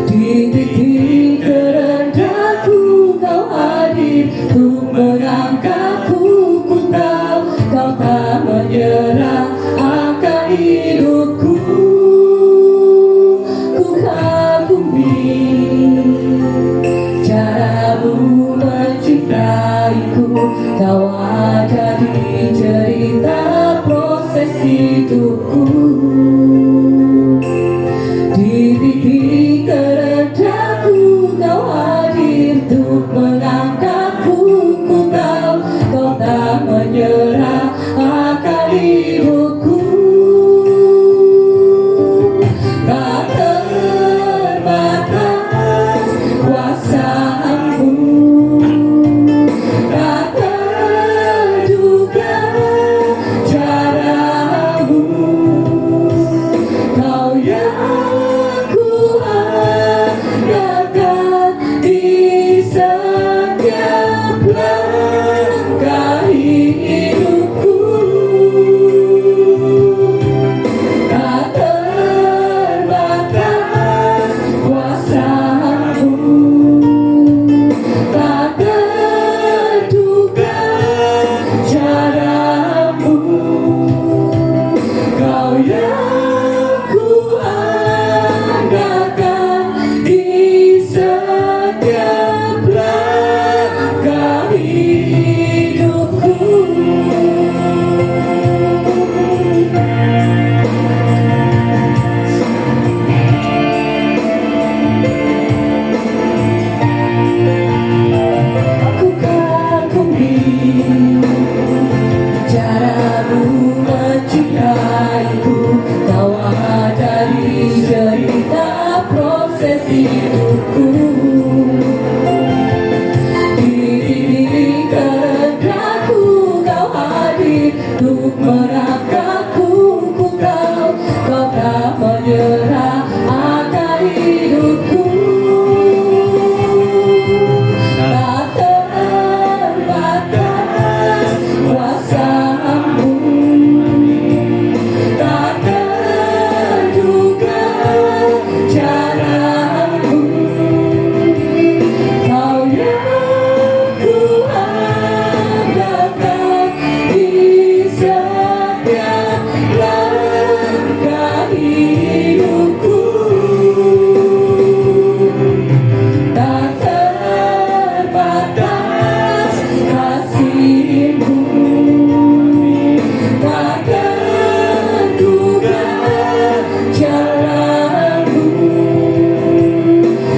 Di titik terendahku kau hadir untuk mengangkatku. Ku tahu kau tak menyerah akan hidupku. Ku kagumi caramu mencintaiku. Kau ada di cerita proses hidupku. Di titik terendahku kau hadir untuk mengangkatku. Ku tahu kau tak menyerah akan hidupku. Tak terbatas kuasamu, tak terduga caramu. Kau yang ku andalkan di setiap langkah hidupku. Tak terbatas kuasamu, tak terduga caramu. Kau yang ku andalkan di setiap langkah hidupku. Aku kagumi caramu mencintaiku. Kau ada di cerita proses hidupku. Di titik terendahku kau hadir untuk merangkakku. Ku tahu kau tak menyerah akan hidupku. Tak terbatas kuasamu, tak terduga caramu. Kau yang ku andalkan di setiap langkah hidupku. Tak terbatas kasihmu, tak terduga caramu.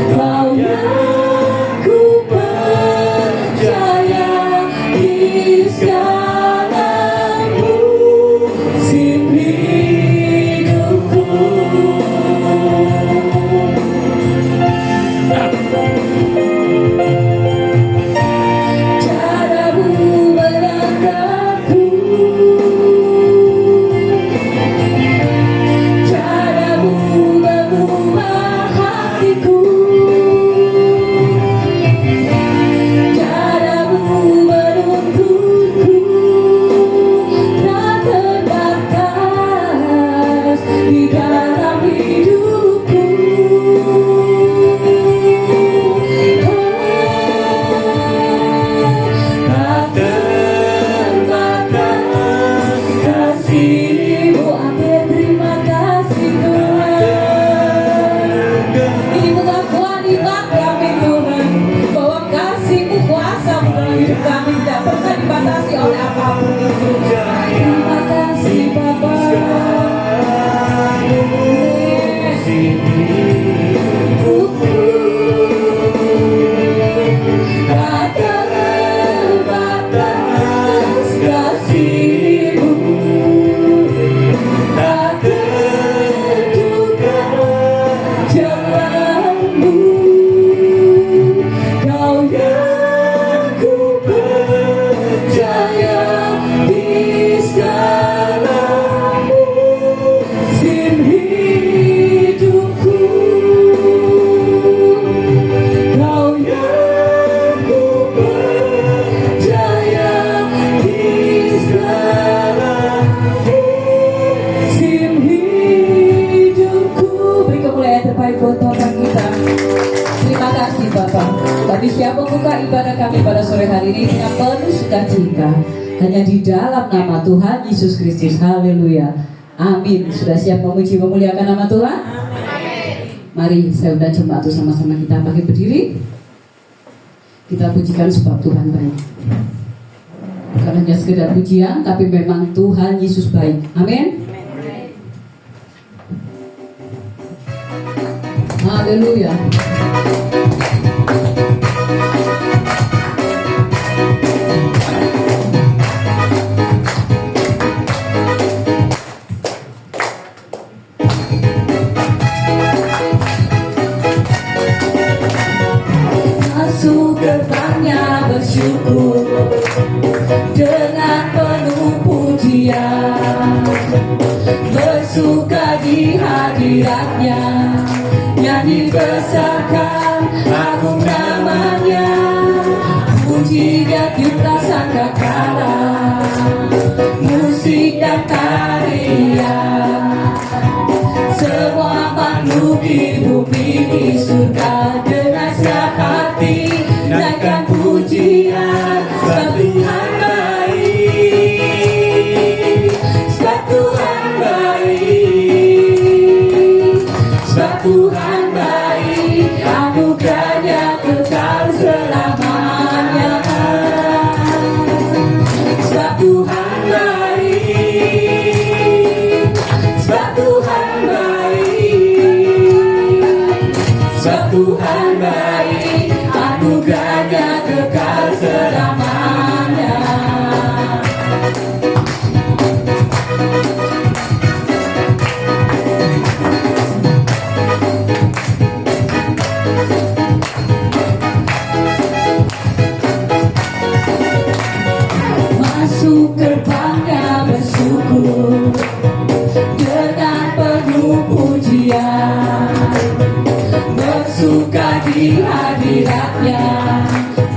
Kau yang ku percaya di segala musim hidupku. Caramu melangkahku, caramu mengubah hatiku, caramu menuntunku. Tak terbatas di dalam hidupku. Tak terbatas kasihmu. Amin, terima kasih Tuhan. Ini pengakuan iman kami Tuhan, bahwa kasihmu kuasa dalam hidup kami tidak pernah dibatasi oleh apapun itu. Terima kasih Bapa. Tak terbatas kasihmu, tak terduga caramu. Kau yang ku percaya di segala musim hidupku. Siap membuka ibadah kami pada sore hari ini dengan penuh sukacita hanya di dalam nama Tuhan Yesus Kristus. Haleluya. Amin. Sudah siap memuji memuliakan nama Tuhan? Amin. Mari saya undang jemaat itu sama-sama kita bangkit berdiri. Kita pujikan sebab Tuhan baik. Bukan hanya sekedar pujian, tapi memang Tuhan Yesus baik. Amin. Haleluya. Masuk gerbangnya bersyukur dengan penuh pujian, bersuka di hadiratnya, nyanyi besarkan agung namanya, puji dia tiup sangkakala, musik dan tarian, semua makhluk di bumi di surga dengan siap hati naikkan pujian sebab Tuhan baik, sebab Tuhan baik, sebab Tuhan baik, anugerahnya kekal selamanya, sebab Tuhan baik, sebab Tuhan baik, sebab Tuhan baik, anugerahnya kekal selamanya. Masuk gerbangnya bersyukur dengan penuh pujian, bersuka di hadiratnya,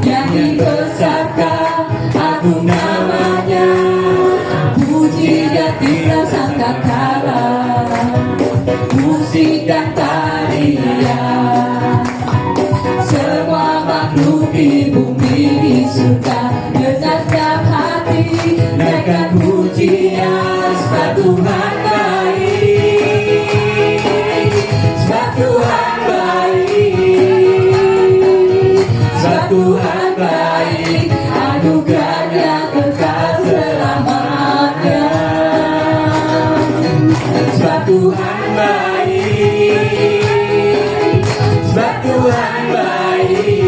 nyanyi besarkan agung namanya, puji dia tidak sangkakala, musik dan tarian, semua makhluk di bumi di surga dengan setiap hati naikkan pujian sebab Tuhan baik, sebab Tuhan baik, sebab Tuhan baik, anugerahnya kekal selamanya, sebab Tuhan baik, sebab Tuhan baik,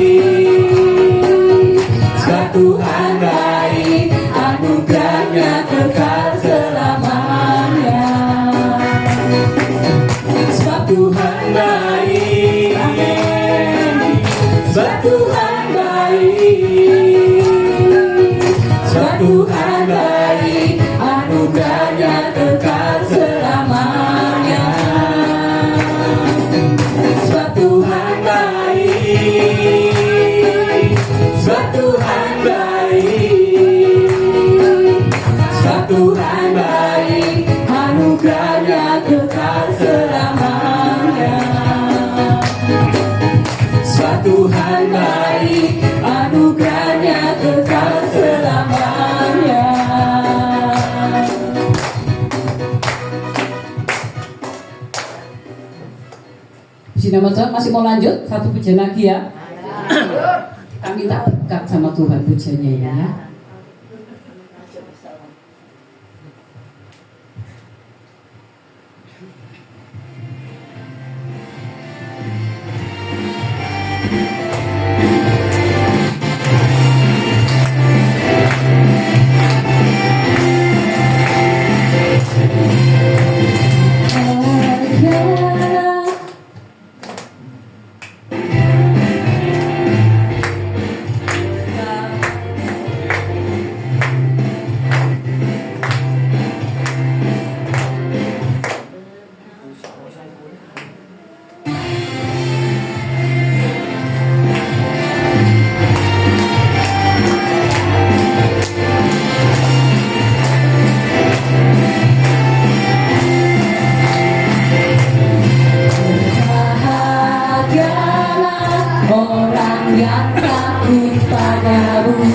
sebab Tuhan baik, anugerahnya kekal selamanya, sebab Tuhan baik, amin, sebab Tuhan baik, sebab Tuhan baik, anugerahnya kekal selamanya, sebab Tuhan baik, sebab Tuhan baik, sebab Tuhan baik, anugerahnya kekal selamanya, sebab Tuhan baik, anugerahnya kekal selamanya. Puji nama Tuhan. Masih mau lanjut? Satu pujian lagi ya. Kita minta berkat sama Tuhan pujiannya ya. Orang yang tak takut padamu.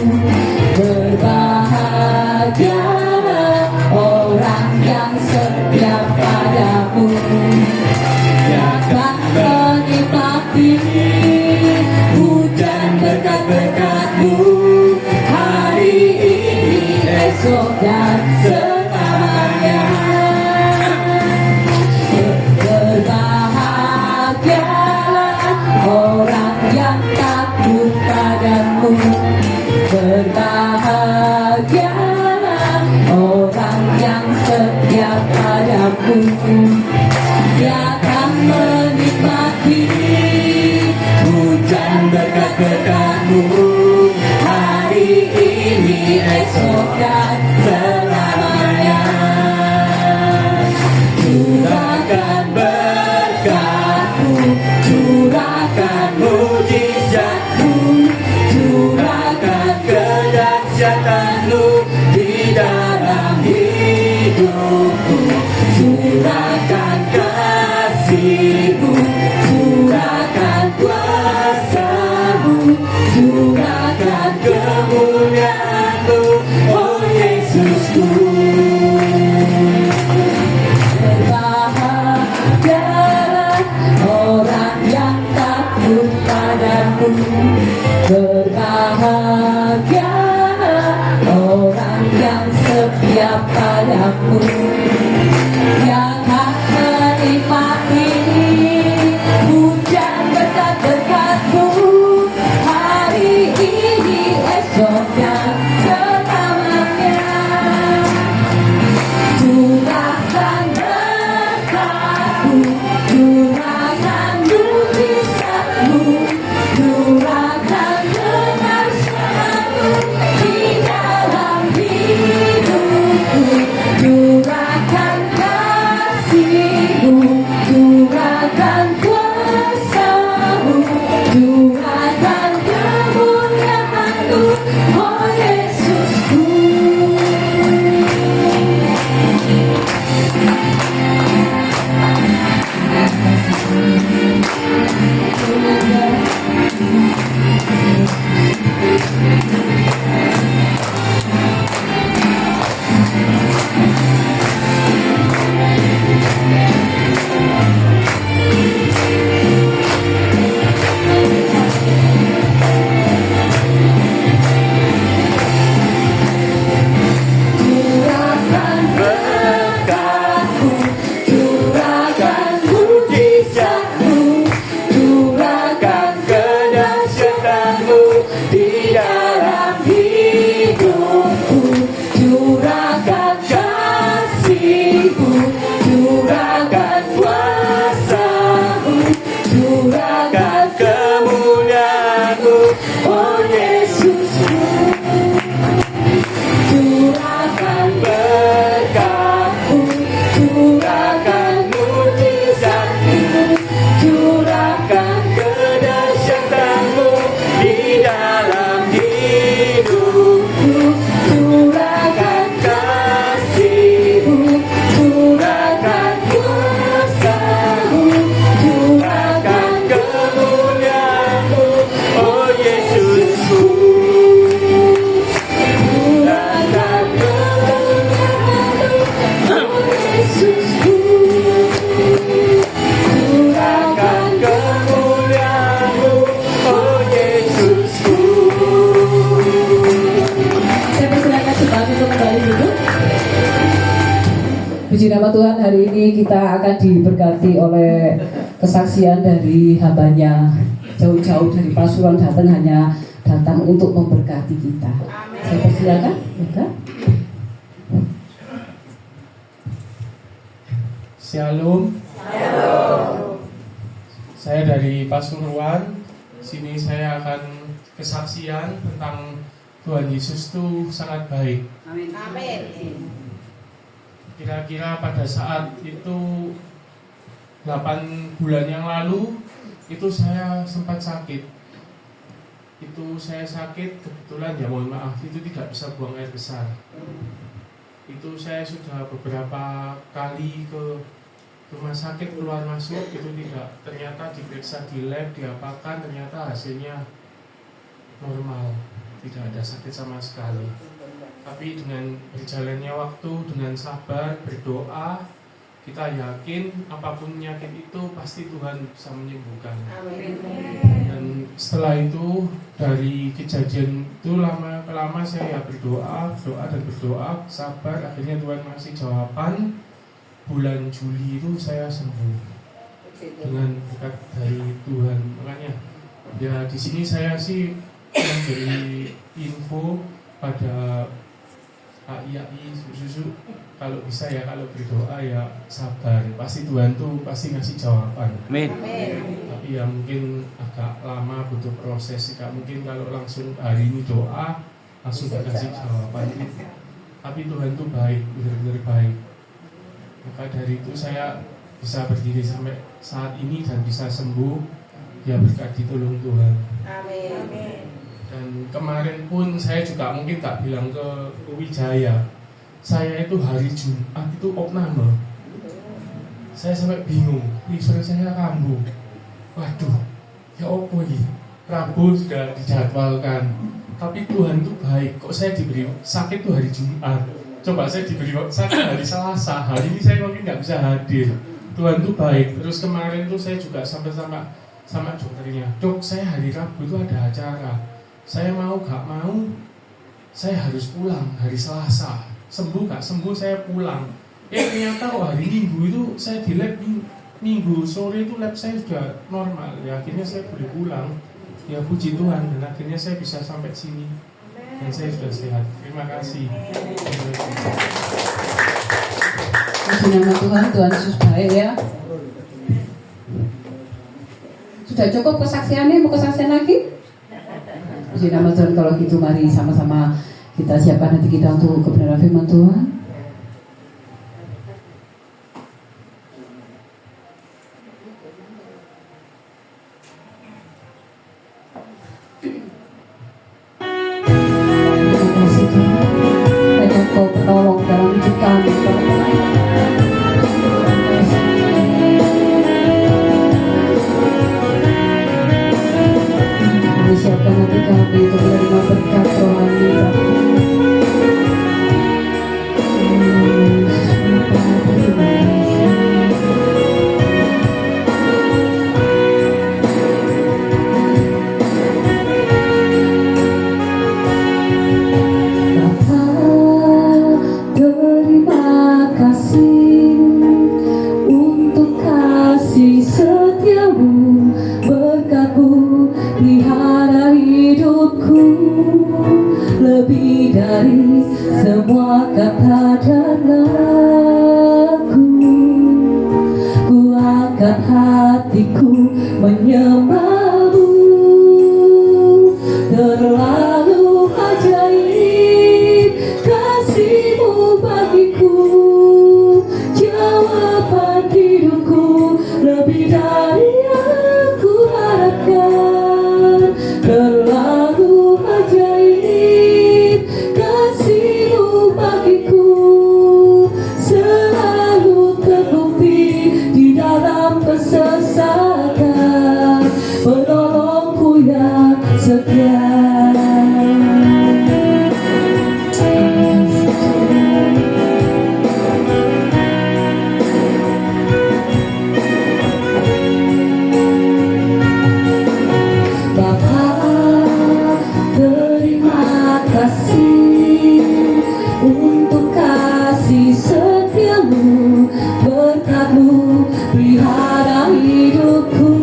Berbahagialah orang yang setia padamu, yang akan menikmati hujan berkat-berkat-Mu hari ini, esok dan selamanya. Berbahagialah orang yang takut padamu. Berbahagialah orang yang setia padamu, yang akan menikmati hujan berkat-berkat-Mu hari ini, esok dan selamanya. Curahkan berkat-Mu, curahkan mujizat-Mu, curahkan kedahsyatan-Mu di dalam hidupku. Curahkan kasih-Mu, curahkan kuasa-Mu, curahkan kemuliaan-Mu, oh Yesusku. Berbahagialah orang yang takut padamu. Berbahagialah orang yang setia padamu, yang akan menikmati hujan berkat-berkat-Mu hari ini, esok dan selamanya. Curahkan berkat-Mu, curahkan mujizat-Mu, curahkan kedahsyatan-Mu di dalam hidupku. Curahkan kasih-Mu, curahkan kuasa-Mu, curahkan kemuliaan-Mu, oh Yesusku. Curahkan berkat-Mu, curahkan mujizat-Mu, curahkan kedahsyatan-Mu di dalam hidupku. Curahkan kasih-Mu, curahkan kuasa-Mu, curahkan kemuliaan-Mu, oh Yesusku. Curahkan berkat-Mu, curahkan mujizat-Mu, curahkan kedahsyatan-Mu di dalam hidupku. Curahkan kasih-Mu, curahkan kuasa-Mu, curahkan kemuliaan-Mu, oh Yesusku. Curahkan kemuliaan-Mu, oh Yesusku. Curahkan kemuliaan-Mu, oh Yesusku. Saya persilakan jemaat untuk kembali duduk. Puji nama Tuhan, hari ini kita akan diberkati oleh kesaksian dari hambanya. Jauh-jauh dari Pasuruan datang untuk memberkati kita. Saya persilakan, ya. Shalom. Saya dari Pasuruan. Sini saya akan kesaksian tentang Tuhan Yesus itu sangat baik. Amin. Kira-kira pada saat itu 8 bulan yang lalu itu saya sempat sakit. Itu saya sakit kebetulan, ya mohon maaf, itu tidak bisa buang air besar. Itu saya sudah beberapa kali ke rumah sakit keluar masuk, itu tidak, ternyata diperiksa di lab, diapakan, ternyata hasilnya normal, tidak ada sakit sama sekali. Tapi dengan berjalannya waktu, dengan sabar, berdoa, kita yakin apapun penyakit itu pasti Tuhan bisa menyembuhkan. Dan setelah itu, dari kejadian itu lama-lama saya berdoa dan berdoa, sabar, akhirnya Tuhan kasih jawaban. Bulan Juli itu saya sembuh dengan berkat dari Tuhan. Makanya ya di sini saya sih memberi info pada AI susu, kalau bisa ya, kalau berdoa ya sabar, pasti Tuhan tuh pasti ngasih jawaban. Amin. Tapi ya mungkin agak lama, butuh proses. Gak mungkin kalau langsung hari ini doa langsung dikasih jawaban. Tapi Tuhan tuh baik, benar-benar baik. Maka dari itu saya bisa berdiri sampai saat ini dan bisa sembuh ya berkat ditolong Tuhan. Amin. Dan kemarin pun saya juga mungkin tak bilang ke Wijaya, saya itu hari Jumat itu opname. Saya sampai bingung, liver saya kambuh. Waduh, ya opo ini? Rabu sudah dijadwalkan, tapi Tuhan itu baik. Kok saya diberi sakit tuh hari Jumat? Coba saya diberi sakit hari Selasa, hari ini saya mungkin nggak bisa hadir. Tuhan itu baik. Terus kemarin tuh saya juga sampai sama dokternya, dok saya hari Rabu itu ada acara. Saya mau gak mau, saya harus pulang hari Selasa. Sembuh gak sembuh saya pulang. Ternyata hari Minggu itu saya di lab, Minggu sore itu lab saya sudah normal. Ya akhirnya saya boleh pulang. Ya puji Tuhan, dan akhirnya saya bisa sampai sini. Dan saya sudah sehat. Terima kasih. Puji nama Tuhan, Tuhan Yesus baik ya. Sudah cukup kesaksiannya, mau kesaksian lagi? Puji nama Tuhan. Kalau gitu mari sama-sama kita siapkan hati kita untuk kebenaran firman Tuhan. Terima kasih Tuhan. Hanya Kau penolong dalam hidup kami. Siapkan hati kami untuk menerima berkat rohani Bapa, terima kasih untuk kasih setiamu, berkat-Mu pelihara hidupku lebih dari semua kata dan lagu. Ku angkat hatiku menyembah-Mu, terlalu ajaib kasih-Mu bagiku, jawaban hidupku lebih dari yang ku harapkan. Terlalu ajaib kasih-Mu bagiku, selalu terbukti di dalam kesesatan, penolongku yang setia. Untuk kasih setiamu, berkat-Mu pelihara hidupku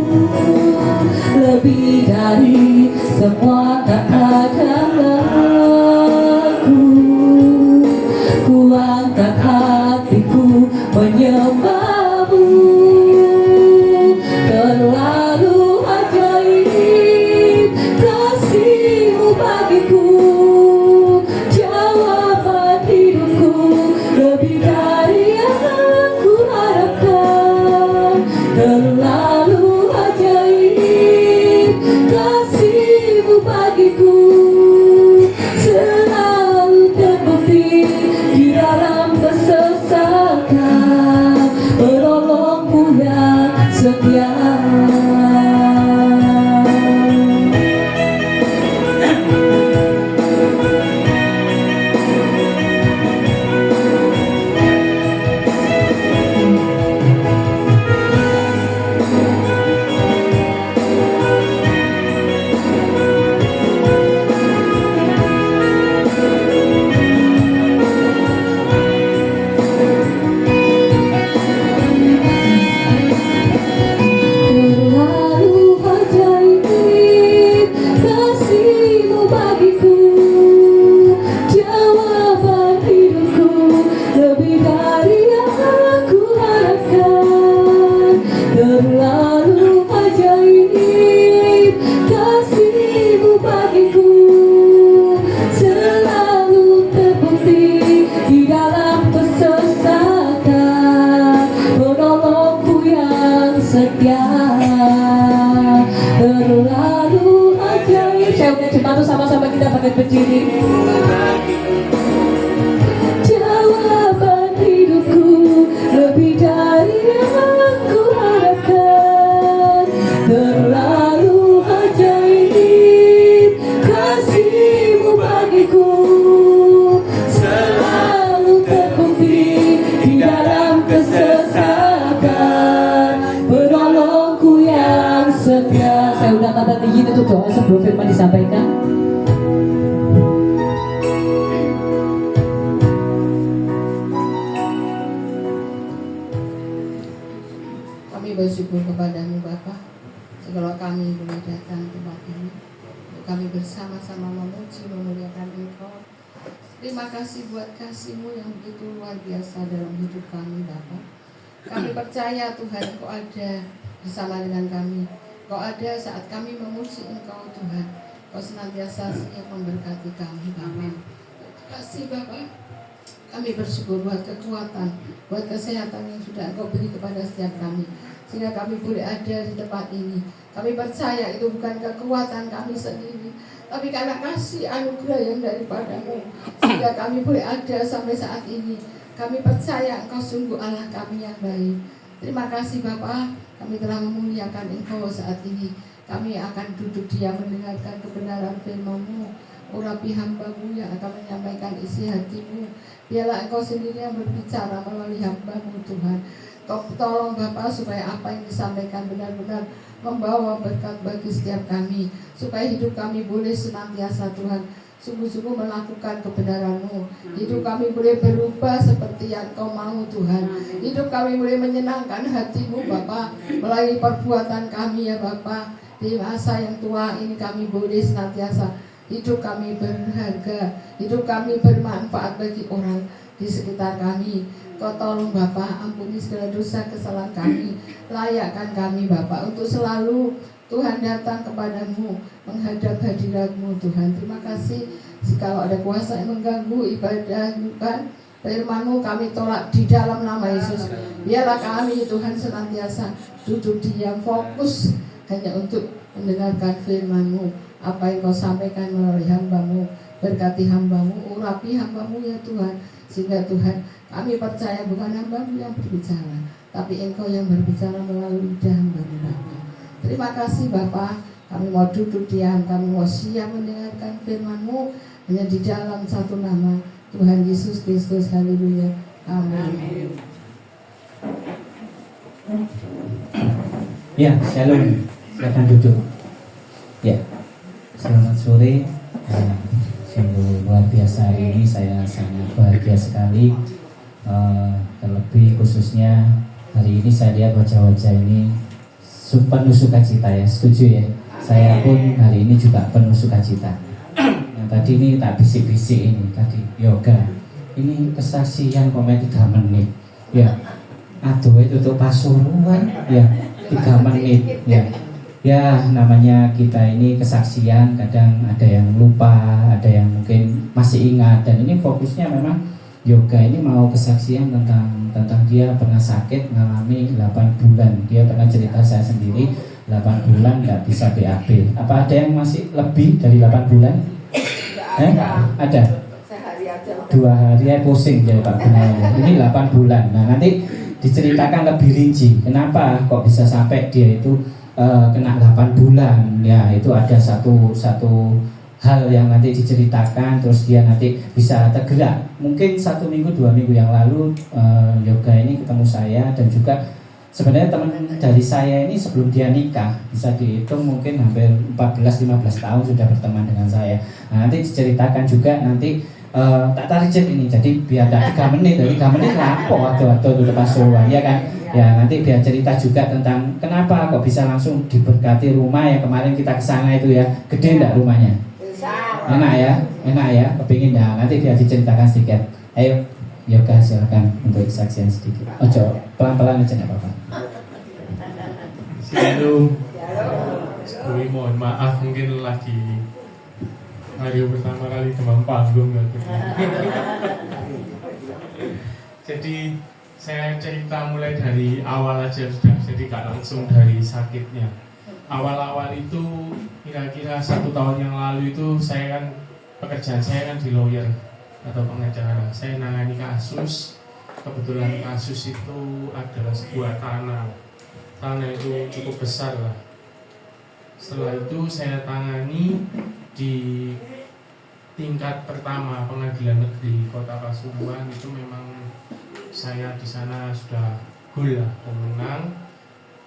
lebih dari semua kata dan lagu. Ku angkat hatiku menyembah-Mu, terlalu ajaib kasih-Mu bagiku, jawaban hidupku lebih dari yang ku harapkan. Terlalu ajaib kasih-Mu bagiku, sepatu sama-sama kita pakai berdiri. Jawaban hidupku lebih dari yang ku harapkan, terlalu ajaib kasih-Mu bagiku, selalu terbukti di dalam kesesakan, penolongku yang setia. Saya udah tanda izin untuk doa sebelum firman disampaikan. Kami bersyukur kepadamu Bapa, segala kami boleh datang ke tempat ini. Kami bersama-sama memuji, memuliakan Engkau. Terima kasih buat kasih-Mu yang begitu luar biasa dalam hidup kami Bapa. Kami percaya Tuhan Engkau ada bersama dengan kami. Engkau ada saat kami memuji Engkau Tuhan. Engkau senantiasa siap memberkati kami Bapa. Terima kasih Bapa. Kami bersyukur buat kekuatan, buat kesehatan yang sudah Engkau beri kepada setiap kami, sehingga kami boleh ada di tempat ini. Kami percaya itu bukan kekuatan kami sendiri, tapi karena kasih anugerah yang daripada-Mu, sehingga kami boleh ada sampai saat ini. Kami percaya Engkau sungguh Allah kami yang baik. Terima kasih Bapa, kami telah memuliakan Engkau saat ini. Kami akan duduk diam mendengarkan kebenaran firman-Mu. Urapi hamba-Mu yang akan menyampaikan isi hati-Mu. Biarlah Engkau sendiri yang berbicara melalui hamba-Mu Tuhan. Tolong Bapa supaya apa yang disampaikan benar-benar membawa berkat bagi setiap kami, supaya hidup kami boleh senantiasa Tuhan sungguh-sungguh melakukan kebenaran-Mu. Hidup kami boleh berubah seperti yang Kau mau Tuhan. Hidup kami boleh menyenangkan hati-Mu Bapa melalui perbuatan kami ya Bapa. Di masa yang tua ini kami boleh senantiasa hidup kami berharga, hidup kami bermanfaat bagi orang di sekitar kami. Kau tolong Bapa, ampuni segala dosa kesalahan kami, layakkan kami Bapa untuk selalu Tuhan datang kepadamu, menghadap hadirat-Mu Tuhan. Terima kasih. Jikalau ada kuasa yang mengganggu ibadah Tuhan, firman-Mu kami tolak di dalam nama Yesus. Biarlah kami Tuhan senantiasa duduk diam, fokus hanya untuk mendengarkan firman-Mu. Apa yang Kau sampaikan melalui hamba-Mu, berkati hamba-Mu, urapi hamba-Mu ya Tuhan. Sehingga Tuhan, kami percaya bukan hamba-Mu yang berbicara, tapi Engkau yang berbicara melalui lidah hamba-Mu Bapa. Terima kasih Bapa, kami mau duduk diam, kami mau siap mendengarkan firman-Mu hanya di dalam satu nama, Tuhan Yesus Kristus. Haleluya. Amin. Ya, shalom. Silakan duduk. Ya, selamat sore. Sungguh luar biasa hari ini, saya sangat bahagia sekali. Terlebih khususnya hari ini saya lihat wajah-wajah ini penuh sukacita ya, setuju ya. Saya pun hari ini juga penuh sukacita. Yang tadi ini tak bisik-bisik ini tadi yoga. Ini kesaksian komen 3 menit. Ya, aduh itu tuh Pasuruan ya 3 menit ya. Ya namanya kita ini kesaksian, kadang ada yang lupa, ada yang mungkin masih ingat. Dan ini fokusnya memang yoga ini mau kesaksian tentang dia pernah sakit, mengalami 8 bulan. Dia pernah cerita saya sendiri 8 bulan nggak bisa BAB. Apa ada yang masih lebih dari 8 bulan? Ada? 2 hari pusing jadi Pak Gunawan. Ini 8 bulan. Nah nanti diceritakan lebih rinci. Kenapa kok bisa sampai dia itu kena 8 bulan ya, itu ada satu hal yang nanti diceritakan, terus dia nanti bisa tergerak. Mungkin 1 minggu 2 minggu yang lalu yoga ini ketemu saya, dan juga sebenarnya teman dari saya ini sebelum dia nikah bisa dihitung mungkin hampir 14-15 tahun sudah berteman dengan saya. Nah, nanti diceritakan juga nanti tak tarik ini, jadi biar tak 3 menit, 3 menit lapor waktu itu Pasuruan ya kan. Ya nanti biar cerita juga tentang kenapa kok bisa langsung diberkati rumah yang kemarin kita kesana itu ya. Gede enggak rumahnya? Enak ya, kepingin ya. Nanti biar diceritakan sedikit. Ayo yoga silakan untuk kesaksian sedikit. Ojo pelan-pelan aja enggak apa-apa. Shalom. Sebelumnya mohon maaf, mungkin lagi hari pertama kali demam panggung gitu. Jadi saya cerita mulai dari awal aja sudah, jadi gak langsung dari sakitnya. awal-awal itu kira-kira 1 tahun yang lalu itu saya kan pekerjaan saya kan di lawyer atau pengacara. Saya nangani kasus. Kebetulan kasus itu adalah sebuah tanah itu cukup besar lah. Setelah itu saya tangani di tingkat pertama Pengadilan Negeri Kota Pasuruan. Itu memang saya di sana sudah gol lah, pemenang.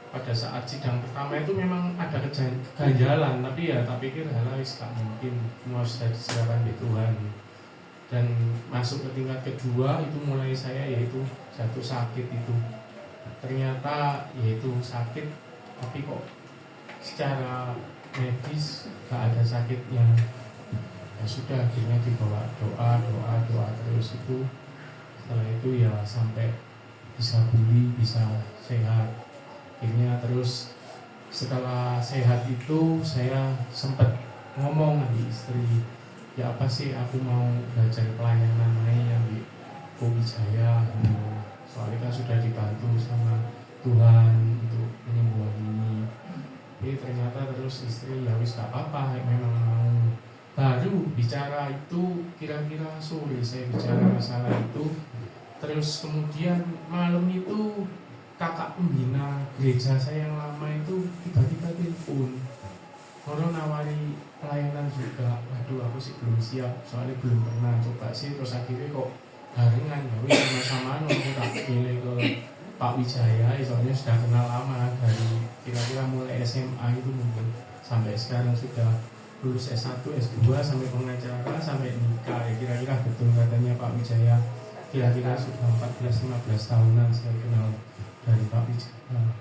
Pada saat sidang pertama itu memang ada keganjalan, tapi ya tak pikir hal wis gak mungkin, semua sudah diserahkan di Tuhan. Dan masuk ke tingkat kedua itu mulai saya yaitu jatuh sakit itu. Ternyata yaitu sakit, tapi kok secara medis gak ada sakitnya. Ya sudah, akhirnya dibawa doa terus itu. Setelah itu ya sampai bisa pulih, bisa sehat. Akhirnya terus setelah sehat itu saya sempat ngomong di istri, ya apa sih aku mau belajar pelayanan yang di Wijaya. Soalnya kan sudah dibantu sama Tuhan untuk penyembuhan ini. Jadi ternyata terus istri ya wis gak apa-apa, memang mau. Baru bicara itu kira-kira sore saya bicara masalah itu. Terus kemudian malam itu kakak pembina gereja saya yang lama itu tiba-tiba telepon, orang nawari pelayanan juga. Waduh, aku sih belum siap, soalnya belum pernah coba sih. Terus akhirnya kok barengan, ya wis sama-sama aku tak pilih ke Pak Wijaya. Soalnya sudah kenal lama dari kira-kira mulai SMA itu mungkin sampai sekarang sudah lulus S1, S2 sampai pengacara sampai nikah. Ya kira-kira betul katanya Pak Wijaya, kira-kira sudah 14-15 tahunan saya kenal dari Pak Wijaya.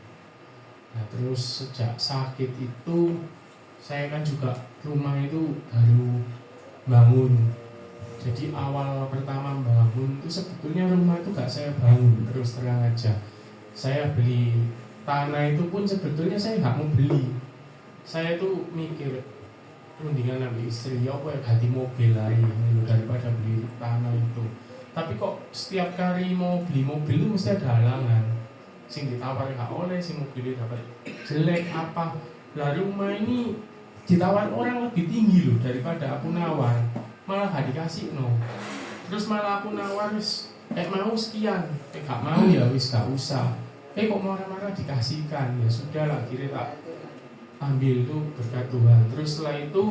Nah terus sejak sakit itu saya kan juga rumah itu baru bangun. Jadi awal pertama bangun itu sebetulnya rumah itu gak saya bangun, terus terang aja. Saya beli tanah itu pun sebetulnya saya gak mau beli. Saya tuh mikir rundingan sama istri, ya apa ya ganti mobil lagi daripada beli tanah itu. Tapi kok setiap kali mau beli mobil itu mesti ada halangan. Sing ditawar gak oleh, sing mobilnya dapat jelek apa. Lah rumah ini ditawar orang lebih tinggi loh daripada aku nawar, malah gak dikasih no. Terus malah aku nawar wis mau sekian, gak mau ya wis gak usah. Kok marah-marah dikasihkan, ya sudah lah kira tak ambil tuh berkat Tuhan. Terus setelah itu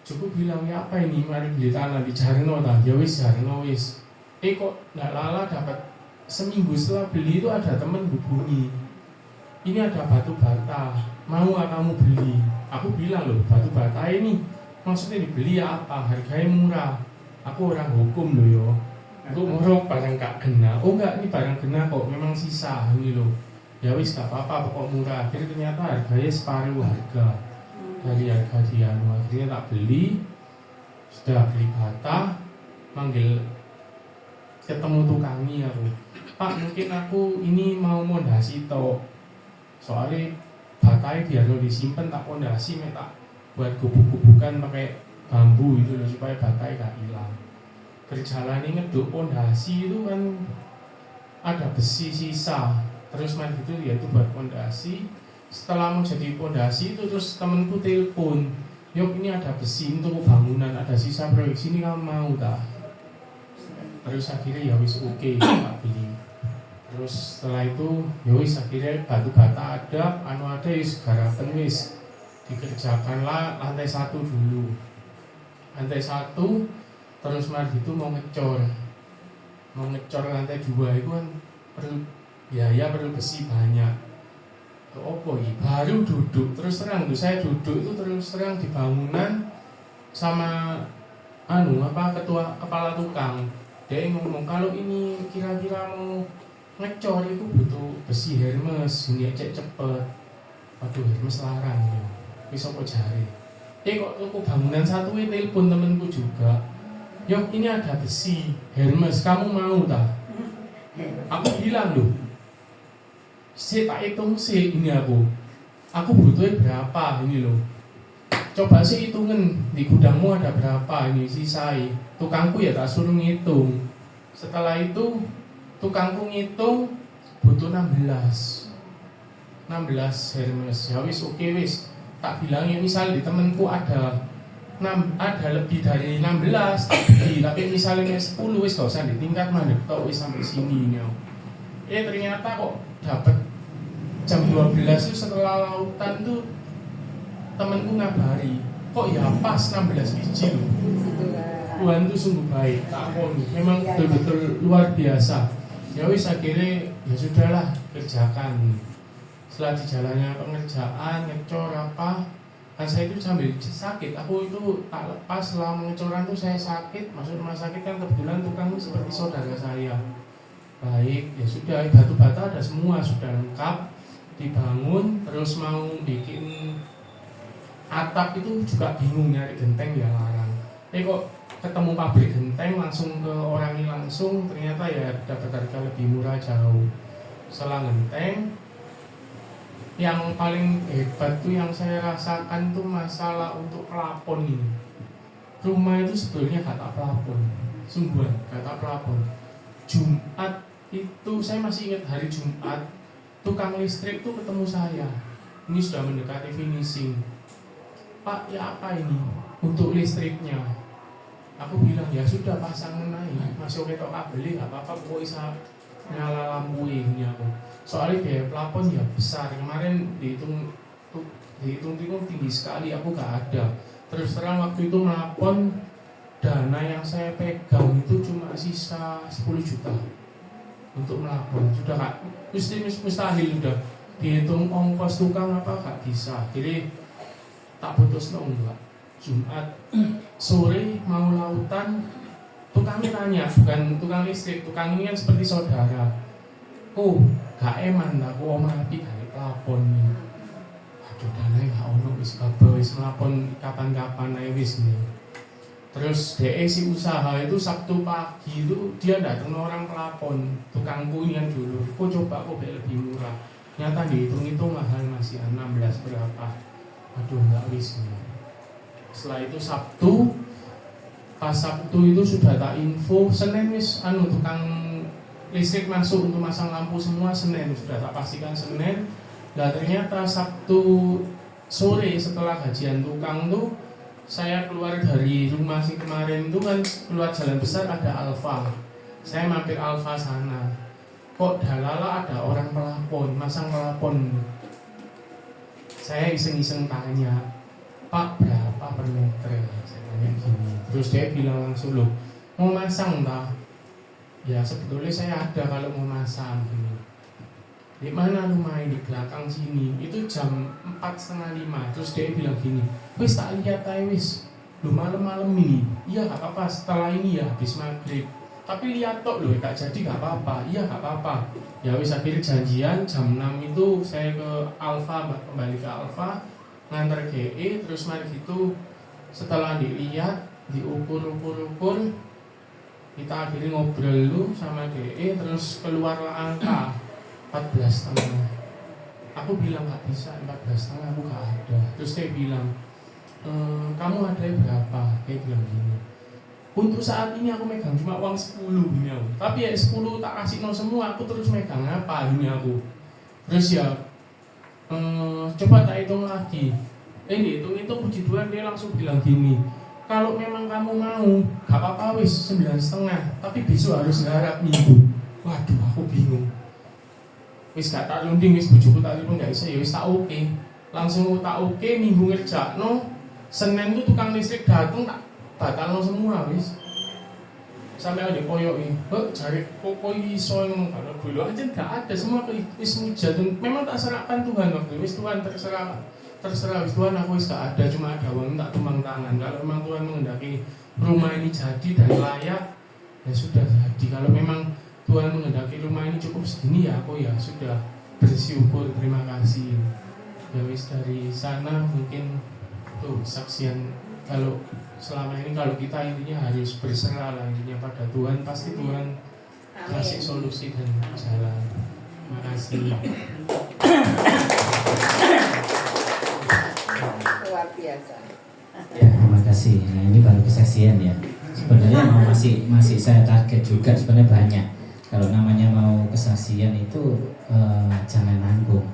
cukup bilang ya apa ini, mari beli tanah di Jarno tak, ya wis Jarno wis. Kok gak lala dapat seminggu setelah beli itu ada temen hubungi, ini ada batu bata, mau gak kamu beli? Aku bilang loh, batu bata ini maksudnya dibeli ya apa, harganya murah. Aku orang hukum loh yo, aku ngorok barang gak kena. Oh enggak, ini barang kena kok, memang sisa ini loh. Ya wis gak apa-apa, pokok murah. Akhirnya ternyata harganya separuh harga dari harga dia. Akhirnya tak beli, sudah beli bata, manggil ketemu tukangnya aku, Pak mungkin aku ini mau mondasi toh, soalnya batanya biar lo disimpan tak pondasi, tak buat gubuk-gubukan pakai bambu itu loh supaya batanya gak hilang. Berjalan ngeduk pondasi itu kan ada besi sisa, terus main gitu ya itu buat pondasi. Setelah mau jadi pondasi itu terus temenku telepon, Yok ini ada besi untuk bangunan, ada sisa proyek sini kamu mau tak? Terus akhirnya ya wis oke, tak beli. Terus setelah itu ya wis akhirnya batu bata ada, ada wis garapan wis dikerjakanlah lantai 1 dulu. Lantai 1 terus mari itu mau ngecor lantai 2 itu kan perlu biaya, perlu besi banyak. Opo iki baru duduk terus terang tuh saya duduk itu terus terang di bangunan sama ketua kepala tukang. Dia ngomong kalau ini kira-kira mau ngecor itu butuh besi Hermes, ini cek cepet. Waduh Hermes larang ya. Wis apa jare. Kok toko bangunan satu ini telepon temenku juga. Yok ini ada besi Hermes, kamu mau tak? Aku bilang loh, tak hitung sih ini aku butuhnya berapa ini loh. Coba sih hitungin di gudangmu ada berapa ini sisai. Tukangku ya tak suruh ngitung. Setelah itu tukangku ngitung butuh 16 16 Hermes. Ya wis oke wis. Tak bilang ya misal di temenku ada lebih dari 16 tapi misalnya 10 wis gak usah ditingkat mandek tok wis sampai sini ya. Ternyata kok dapat jam 12 itu setelah lautan tuh temenku ngabari kok ya pas 16 biji loh. Tuhan tuh sungguh baik, memang betul-betul luar biasa. Ya wis akhirnya ya sudahlah kerjakan. Setelah di jalannya pengerjaan ngecor apa, kan saya itu sambil sakit. Aku itu tak lepas selama ngecoran tuh saya sakit. Masuk rumah sakit kan kebetulan tukang seperti saudara saya. Baik, ya sudah batu bata ada semua sudah lengkap dibangun. Terus mau bikin atap itu juga bingung nyari genteng ya larang. Kok ketemu pabrik genteng langsung ke orang ini langsung, ternyata ya dapat harga lebih murah jauh. Selang genteng yang paling hebat tuh yang saya rasakan tuh masalah untuk plafon ini. Rumah itu sebetulnya gak tak plafon, sungguh gak tak plafon. Jumat itu saya masih ingat hari Jumat, tukang listrik tuh ketemu saya. Ini sudah mendekati finishing. Pak, ya apa ini untuk listriknya? Aku bilang ya sudah pasang naik, masuk ketok kabel gak apa-apa, kok bisa nyala lampu ini aku. Soalnya biaya plafon ya besar, kemarin dihitung tinggi sekali, aku gak ada. Terus terang waktu itu melapon dana yang saya pegang itu cuma sisa 10 juta untuk melapon. Sudah gak, mustahil udah dihitung ongkos tukang apa gak bisa. Jadi tak putus enggak. Jumat sore mau lautan, tukangnya tanya, bukan tukang listrik, tukang ini kan seperti saudara. Oh, gak eman aku omah api dari plafon ini. Aduh, dana gak ono wis kabeh wis melapon kapan-kapan ae wis nih. Terus DE si usaha itu Sabtu pagi itu dia datang orang plafon, tukangku ini yang dulu. Kok coba kok lebih murah. Nyata dihitung-hitung mahal masih 16 berapa. Aduh, enggak wis nih. Setelah itu Sabtu, pas Sabtu itu sudah tak info, Senin wis tukang listrik masuk untuk masang lampu semua Senin, sudah tak pastikan Senin. Nah ternyata Sabtu sore setelah gajian tukang tuh saya keluar dari rumah sih kemarin itu kan keluar jalan besar ada Alfa. Saya mampir Alfa sana. Kok dalala ada orang pelapon, masang pelapon. Saya iseng-iseng tanya, Pak berapa per meter? Saya tanya gini. Terus dia bilang langsung, loh mau masang tak? Ya sebetulnya saya ada kalau mau masang gini. Di mana rumah ini? Belakang sini. Itu jam 4:30. Terus dia bilang gini, wis tak lihat aja wis. Lu malam-malam ini. Iya gak apa-apa setelah ini ya habis maghrib. Tapi lihat tok loh gak jadi gak apa-apa. Iya gak apa-apa. Ya wis akhirnya janjian jam 6 itu saya ke Alfa, kembali ke Alfa. Ngantar GE, terus mari gitu setelah dilihat, diukur-ukur, kita akhirnya ngobrol dulu sama GE, terus keluarlah angka 14,5. Aku bilang gak bisa 14,5, aku gak ada. Terus dia bilang, kamu ada berapa? Dia bilang gini, untuk saat ini aku megang cuma uang 10 ini aku. Tapi ya 10 tak kasih no semua, aku terus megang apa ini aku. Terus ya coba tak hitung lagi. Ini hitung puji Tuhan, dia langsung bilang gini, kalau memang kamu mau gak apa-apa wis 9,5, tapi besok harus garap minggu. Waduh, aku bingung. Wis gak tak lunding, wis bojoku tak telepon gak bisa, ya wis tak oke. Langsung tak oke, minggu ngerjakno. Senin tuh tukang listrik datang tak batalno semua wis. Sampai ada koyoki, cari kok iso ngono kalau dulu aja gak ada, semua wis mujatun. Memang tak serahkan Tuhan waktu wis Tuhan terserah wis Tuhan, aku wis gak ada, cuma ada uang tak tumbang tangan. Kalau memang Tuhan menghendaki rumah ini jadi dan layak, ya sudah jadi. Kalau memang Tuhan menghendaki rumah ini cukup segini, ya aku ya sudah bersyukur, terima kasih. Ya wis dari sana mungkin tuh saksian kalau selama ini kalau kita intinya harus berserah lah intinya pada Tuhan, pasti Tuhan kasih solusi dan jalan. Terima kasih. Luar biasa. Ya, terima kasih. Nah, ini baru kesaksian ya. Sebenarnya masih saya target juga sebenarnya banyak. Kalau namanya mau kesaksian itu jangan nanggung.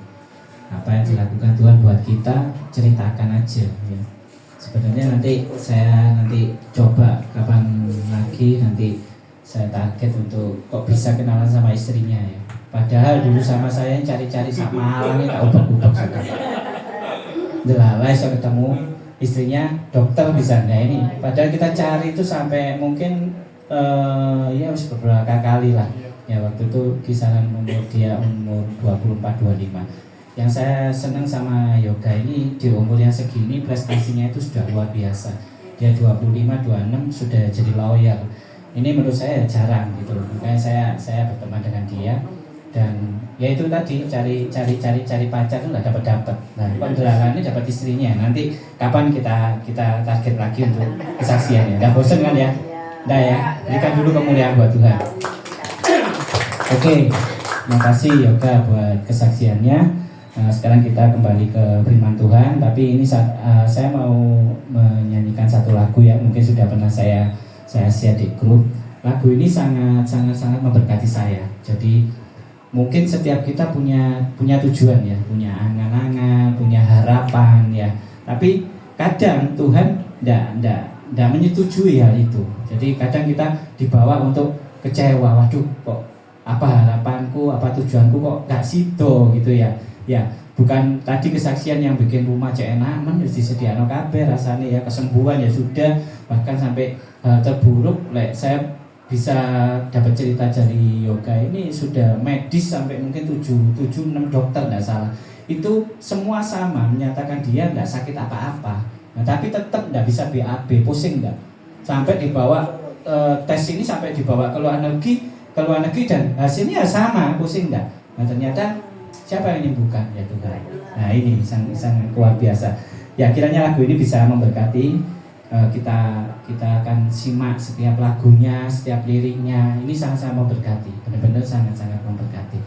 apa yang dilakukan Tuhan buat kita, ceritakan aja ya. Sebenarnya saya coba kapan lagi nanti saya target untuk kok bisa kenalan sama istrinya ya. Padahal dulu sama saya cari-cari sama malam tak ubah-ubah sudah. Delalai saya ketemu istrinya dokter di sana ini. Padahal kita cari itu sampai mungkin ya harus beberapa kali lah. Ya waktu itu kisaran umur 24-25. Yang saya senang sama Yoga ini di umur yang segini prestasinya itu sudah luar biasa. Dia 25-26 sudah jadi lawyer. Ini menurut saya jarang gitu loh. Makanya saya berteman dengan dia dan ya itu tadi cari pacar itu nggak dapat. Nah, Penderala ini dapat istrinya. Nanti kapan kita target lagi untuk kesaksiannya. Nggak bosan kan ya? Nggak ya. Berikan dulu kemuliaan buat Tuhan. Oke, terima kasih Yoga buat kesaksiannya. Nah, sekarang kita kembali ke firman Tuhan, tapi ini saya mau menyanyikan satu lagu yang mungkin sudah pernah saya share di grup. Lagu ini sangat memberkati saya. Jadi mungkin setiap kita punya tujuan ya, punya angan-angan, punya harapan ya. Tapi kadang Tuhan tidak menyetujui hal itu. Jadi kadang kita dibawa untuk kecewa. Waduh, kok apa harapanku, apa tujuanku kok gak sido gitu ya. Ya, bukan tadi kesaksian yang bikin rumah cek enak, disediakan kabeh rasanya ya, kesembuhan ya sudah, bahkan sampai terburuk, saya bisa dapat cerita dari Yoga ini sudah medis sampai mungkin 7-6 dokter tidak salah. Itu semua sama menyatakan dia tidak sakit apa-apa. Nah, tapi tetap tidak bisa BAB, pusing enggak. Sampai dibawa tes ini sampai dibawa ke luar negeri dan hasilnya sama, pusing enggak. Nah, ternyata siapa yang menyembuhkan? Ya Tuhan. Nah ini sangat luar biasa. Ya kiranya lagu ini bisa memberkati. Kita akan simak setiap lagunya, setiap liriknya. Ini sangat-sangat memberkati. Benar-benar sangat-sangat memberkati.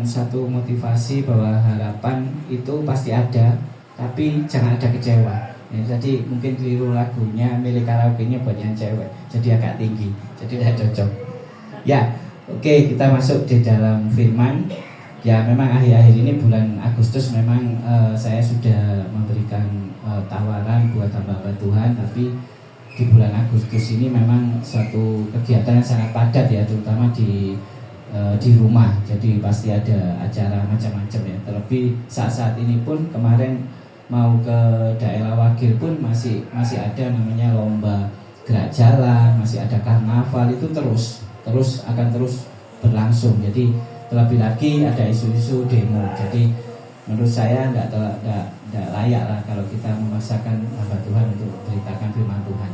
Satu motivasi bahwa harapan itu pasti ada, tapi jangan ada kecewa. Ya, jadi mungkin keliru lagunya, milik karaoke-nya buat yang cewek, jadi agak tinggi, jadi tidak cocok. Ya, oke, kita masuk di dalam firman. Ya, memang akhir-akhir ini bulan Agustus memang saya sudah memberikan tawaran buat hamba Tuhan, tapi di bulan Agustus ini memang suatu kegiatan yang sangat padat ya, terutama di di rumah, jadi pasti ada acara macam-macam ya. Terlebih saat-saat ini pun kemarin mau ke daerah Wagir pun masih ada namanya lomba gerak jalan, masih ada karnaval, itu terus akan terus berlangsung. Jadi terlebih lagi ada isu-isu demo. Jadi menurut saya tidak layak lah kalau kita memaksakan hamba Tuhan untuk memberitakan firman Tuhan.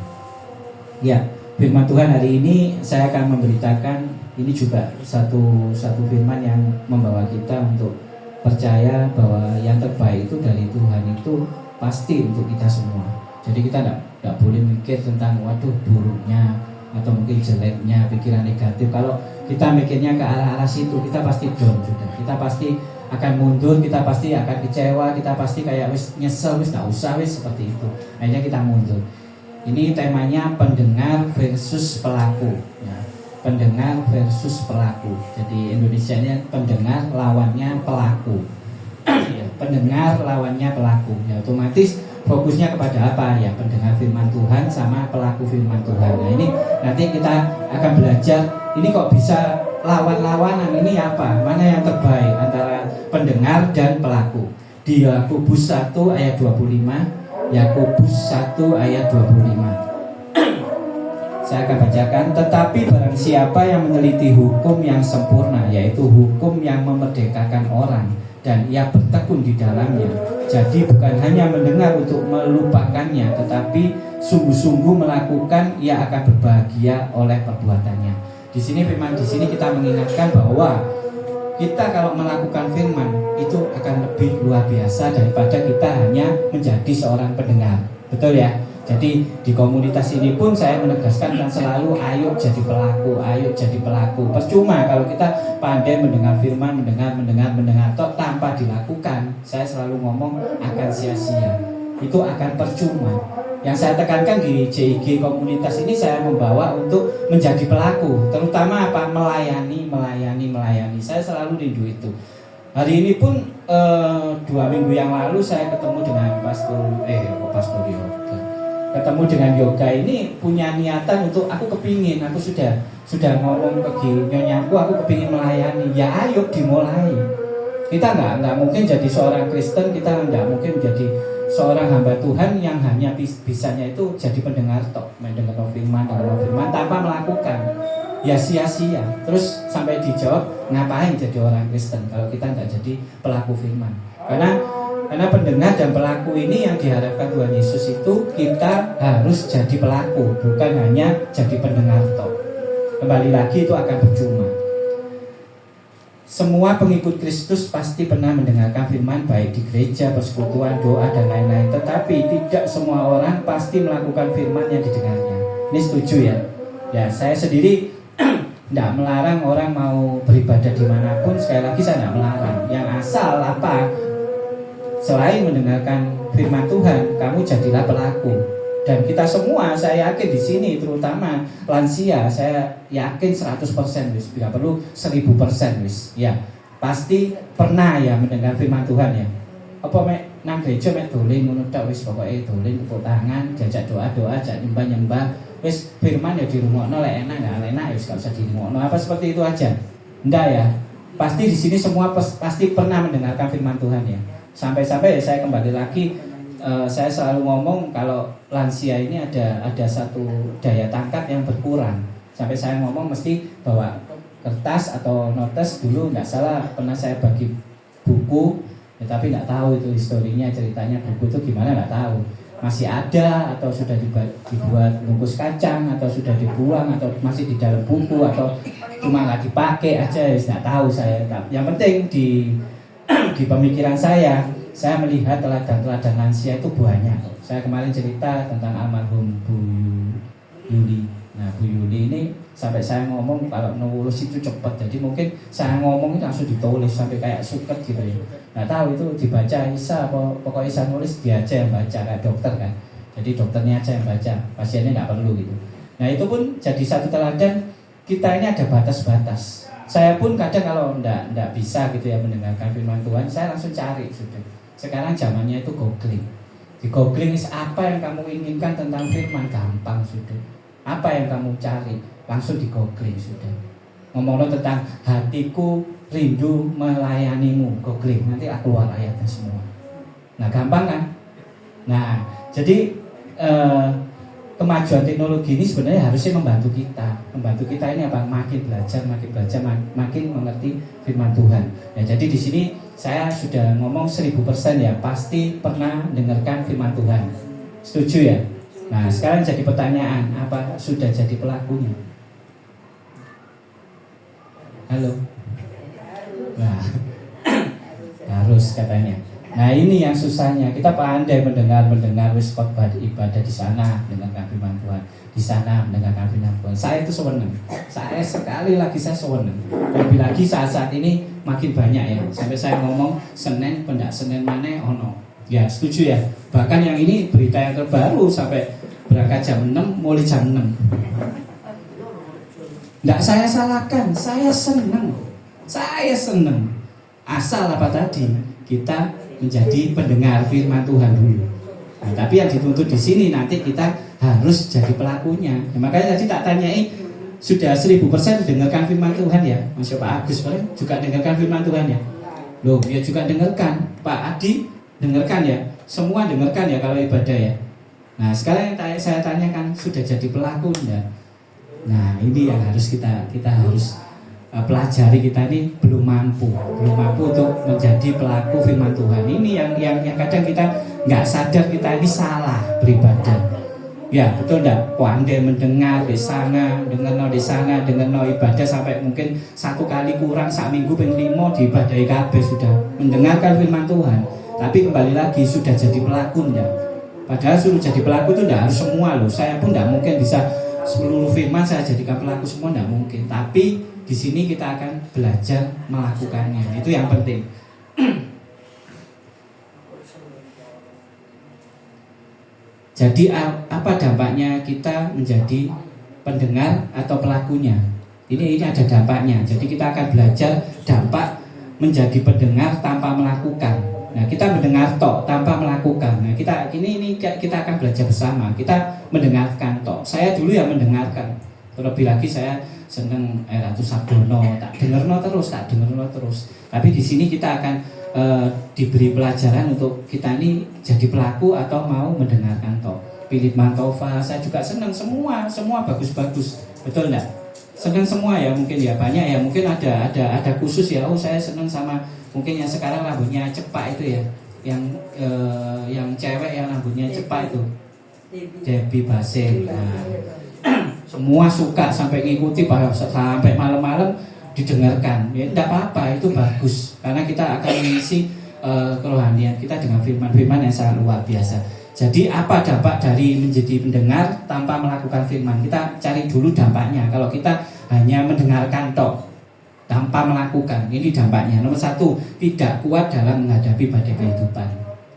Ya, firman Tuhan hari ini saya akan memberitakan. Ini juga satu firman yang membawa kita untuk percaya bahwa yang terbaik itu dari Tuhan itu pasti untuk kita semua. Jadi kita tidak boleh mikir tentang waduh buruknya atau mungkin jeleknya, pikiran negatif. Kalau kita mikirnya ke arah situ, kita pasti down sudah. Kita pasti akan mundur, kita pasti akan kecewa, kita pasti kayak wis nyesel, wis gak usah wis seperti itu. Akhirnya kita mundur. Ini temanya pendengar versus pelaku ya. Pendengar versus pelaku. Jadi Indonesianya pendengar lawannya pelaku. Ya, pendengar lawannya pelaku. Ya, otomatis fokusnya kepada apa? Ya, pendengar firman Tuhan sama pelaku firman Tuhan. Nah, ini nanti kita akan belajar ini kok bisa lawan-lawanan, ini apa? Mana yang terbaik antara pendengar dan pelaku? Di Yakobus 1 ayat 25. Yakobus 1 ayat 25. Saya akan bacakan, tetapi barang siapa yang meneliti hukum yang sempurna, yaitu hukum yang memerdekakan orang, dan ia bertekun di dalamnya. Jadi bukan hanya mendengar untuk melupakannya, tetapi sungguh-sungguh melakukan, ia akan berbahagia oleh perbuatannya. Di sini kita mengingatkan bahwa kita kalau melakukan firman itu akan lebih luar biasa daripada kita hanya menjadi seorang pendengar. Betul ya? Jadi di komunitas ini pun saya menegaskan dan selalu ayo jadi pelaku. Percuma kalau kita pandai mendengar firman, mendengar toh tanpa dilakukan. Saya selalu ngomong akan sia-sia. Itu akan percuma. Yang saya tekankan di JIG komunitas ini saya membawa untuk menjadi pelaku, terutama apa? Melayani. Saya selalu rindu itu. Hari ini pun 2 minggu yang lalu saya ketemu dengan ketemu dengan Yoga ini punya niatan untuk aku kepingin, aku sudah ngomong ke nyonyaku, aku kepingin melayani. Ya ayo dimulai. Kita nggak mungkin jadi seorang Kristen, kita nggak mungkin menjadi seorang hamba Tuhan yang hanya bisanya itu jadi pendengar mendengar firman tanpa melakukan. Ya sia-sia. Terus sampai dijawab, ngapain jadi orang Kristen kalau kita nggak jadi pelaku firman? Karena pendengar dan pelaku ini yang diharapkan Tuhan Yesus itu kita harus jadi pelaku, bukan hanya jadi pendengar toh. Kembali lagi itu akan percuma. Semua pengikut Kristus pasti pernah mendengarkan firman baik di gereja, persekutuan, doa dan lain-lain. Tetapi tidak semua orang pasti melakukan firman yang didengarnya. Ini setuju ya? Ya, saya sendiri tidak melarang orang mau beribadah dimanapun. Sekali lagi saya tidak melarang. Yang asal apa? Selain mendengarkan firman Tuhan, kamu jadilah pelaku. Dan kita semua, saya yakin di sini, terutama lansia, saya yakin 100% wis, tidak perlu 1000% wis. Ya, pasti pernah ya mendengar firman Tuhan ya. Apa nang gereja dolen ngono tok wis, pokoke dolen tepuk tangan, jajak doa, ajak nyembah, wis firman ya dirungokno, lek enak enggak enak wis gak usah dirungokno. Apa seperti itu aja? Enggak ya. Pasti di sini semua pasti pernah mendengarkan firman Tuhan ya. Sampai-sampai saya kembali lagi, saya selalu ngomong kalau lansia ini ada satu daya tangkap yang berkurang. Sampai saya ngomong mesti bawa kertas atau notes dulu, nggak salah pernah saya bagi buku, ya, tapi nggak tahu itu historinya, ceritanya buku itu gimana nggak tahu. Masih ada atau sudah dibuat bungkus kacang atau sudah dibuang atau masih di dalam buku atau cuma nggak dipakai aja, nggak tahu saya. Yang penting di pemikiran saya melihat teladan-teladan lansia itu banyak. Saya kemarin cerita tentang almarhum Bu Yuli. Nah, Bu Yuli ini sampai saya ngomong kalau nulis itu cepat. Jadi mungkin saya ngomong itu langsung ditulis sampai kayak suket gitu ya. Nggak tahu itu dibaca Isa apa pokoknya Isa nulis dia aja yang baca kayak dokter kan. Jadi dokternya aja yang baca, pasiennya nggak perlu gitu. Nah, itu pun jadi satu teladan. Kita ini ada batas-batas. Saya pun kadang kalau enggak bisa gitu ya mendengarkan firman Tuhan, saya langsung cari sudah. Sekarang zamannya itu googling. Di googling apa yang kamu inginkan tentang firman, gampang sudah. Apa yang kamu cari, langsung di googling sudah. ngomong tentang hatiku rindu melayanimu, googling nanti keluar ayatnya semua. Nah gampang kan? Nah jadi kemajuan teknologi ini sebenarnya harusnya membantu kita ini apa? Makin belajar, makin mengerti firman Tuhan. Ya, jadi di sini saya sudah ngomong 1000% ya, pasti pernah dengarkan firman Tuhan. Setuju ya? Nah, sekarang jadi pertanyaan, apa sudah jadi pelakunya? Halo? Nah, harus katanya. Nah ini yang susahnya, kita pandai mendengar wis khotbah ibadah di sana mendengarkan firman Tuhan, di sana mendengarkan firman Tuhan. Saya itu senang, saya sekali lagi saya senang. Lebih lagi saat ini makin banyak ya, sampai saya ngomong Senin pendak Senin mana ono. Ya setuju ya. Bahkan yang ini berita yang terbaru sampai berangkat jam 6 mulai jam 6. Nggak saya salahkan, saya senang. Asal apa tadi kita menjadi pendengar firman Tuhan dulu. Nah, tapi yang dituntut di sini nanti kita harus jadi pelakunya. Nah, makanya tadi tak tanyai sudah 1000% dengarkan firman Tuhan ya, Mas Pak Agus juga dengarkan firman Tuhan ya. Loh, dia juga dengarkan. Pak Adi dengarkan ya. Semua dengarkan ya kalau ibadah ya. Nah, sekarang yang saya tanyakan sudah jadi pelaku ya. Nah, ini yang harus kita harus pelajari. Kita ini belum mampu untuk menjadi pelaku firman Tuhan. Ini yang kadang kita nggak sadar kita ini salah beribadah. Ya betul enggak? Pandai mendengar di sana, dengar ibadah sampai mungkin 1 kali kurang sak minggu pengen 5 diibadahi kabeh sudah mendengarkan firman Tuhan. Tapi kembali lagi sudah jadi pelaku enggak? Padahal suruh jadi pelaku itu enggak harus semua loh. Saya pun enggak mungkin bisa seluruh firman saya jadikan pelaku semua, enggak mungkin. Tapi di sini kita akan belajar melakukannya. Itu yang penting. Jadi apa dampaknya kita menjadi pendengar atau pelakunya? Ini ada dampaknya. Jadi kita akan belajar dampak menjadi pendengar tanpa melakukan. Nah, kita mendengar tok tanpa melakukan. Nah, ini kita akan belajar bersama. Kita mendengarkan tok. Saya dulu yang mendengarkan. Terlebih lagi saya seneng Ratu Sabdono, tak dengerno terus. Tapi di sini kita akan diberi pelajaran untuk kita ini jadi pelaku atau mau mendengarkan toh. Philip Mantova, saya juga senang semua bagus-bagus, betul enggak? Senang semua ya, mungkin ya banyak ya, mungkin ada khusus ya. Oh saya senang sama mungkin yang sekarang rambutnya cepak itu ya, yang cewek yang rambutnya cepak itu, Debbie Basir. Nah, semua suka sampai ngikuti sampai malam-malam didengarkan. Ya tidak apa-apa, itu bagus karena kita akan mengisi kerohanian kita dengan firman-firman yang sangat luar biasa. Jadi apa dampak dari menjadi pendengar tanpa melakukan firman? Kita cari dulu dampaknya. Kalau kita hanya mendengarkan tok tanpa melakukan, ini dampaknya. Nomor 1, tidak kuat dalam menghadapi badai kehidupan.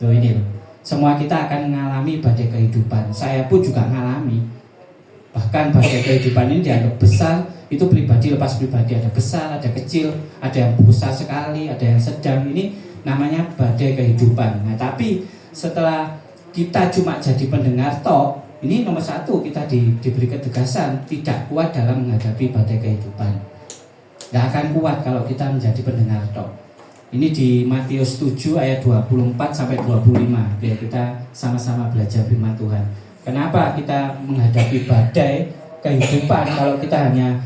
Tuh ini loh. Semua kita akan mengalami badai kehidupan. Saya pun juga mengalami. Bahkan badai kehidupan ini dianggap besar. Itu pribadi lepas pribadi, ada besar, ada kecil, ada yang besar sekali, ada yang sedang. Ini namanya badai kehidupan. Nah, tapi setelah kita cuma jadi pendengar tok, ini nomor 1 kita diberi ketegasan tidak kuat dalam menghadapi badai kehidupan. Gak akan kuat kalau kita menjadi pendengar tok. Ini di Matius 7 ayat 24 sampai 25. Biar kita sama-sama belajar firman Tuhan. Kenapa kita menghadapi badai kehidupan kalau kita hanya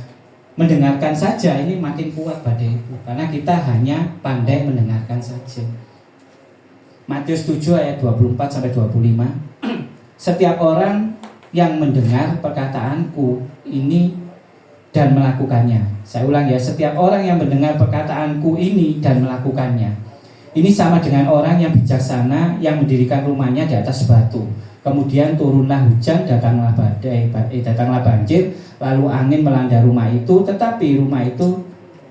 mendengarkan saja? Ini makin kuat badai itu karena kita hanya pandai mendengarkan saja. Matius 7 ayat 24 sampai 25. Setiap orang yang mendengar perkataanku ini dan melakukannya. Saya ulang ya, setiap orang yang mendengar perkataanku ini dan melakukannya. Ini sama dengan orang yang bijaksana yang mendirikan rumahnya di atas batu. Kemudian turunlah hujan, datanglah badai, datanglah banjir, lalu angin melanda rumah itu, tetapi rumah itu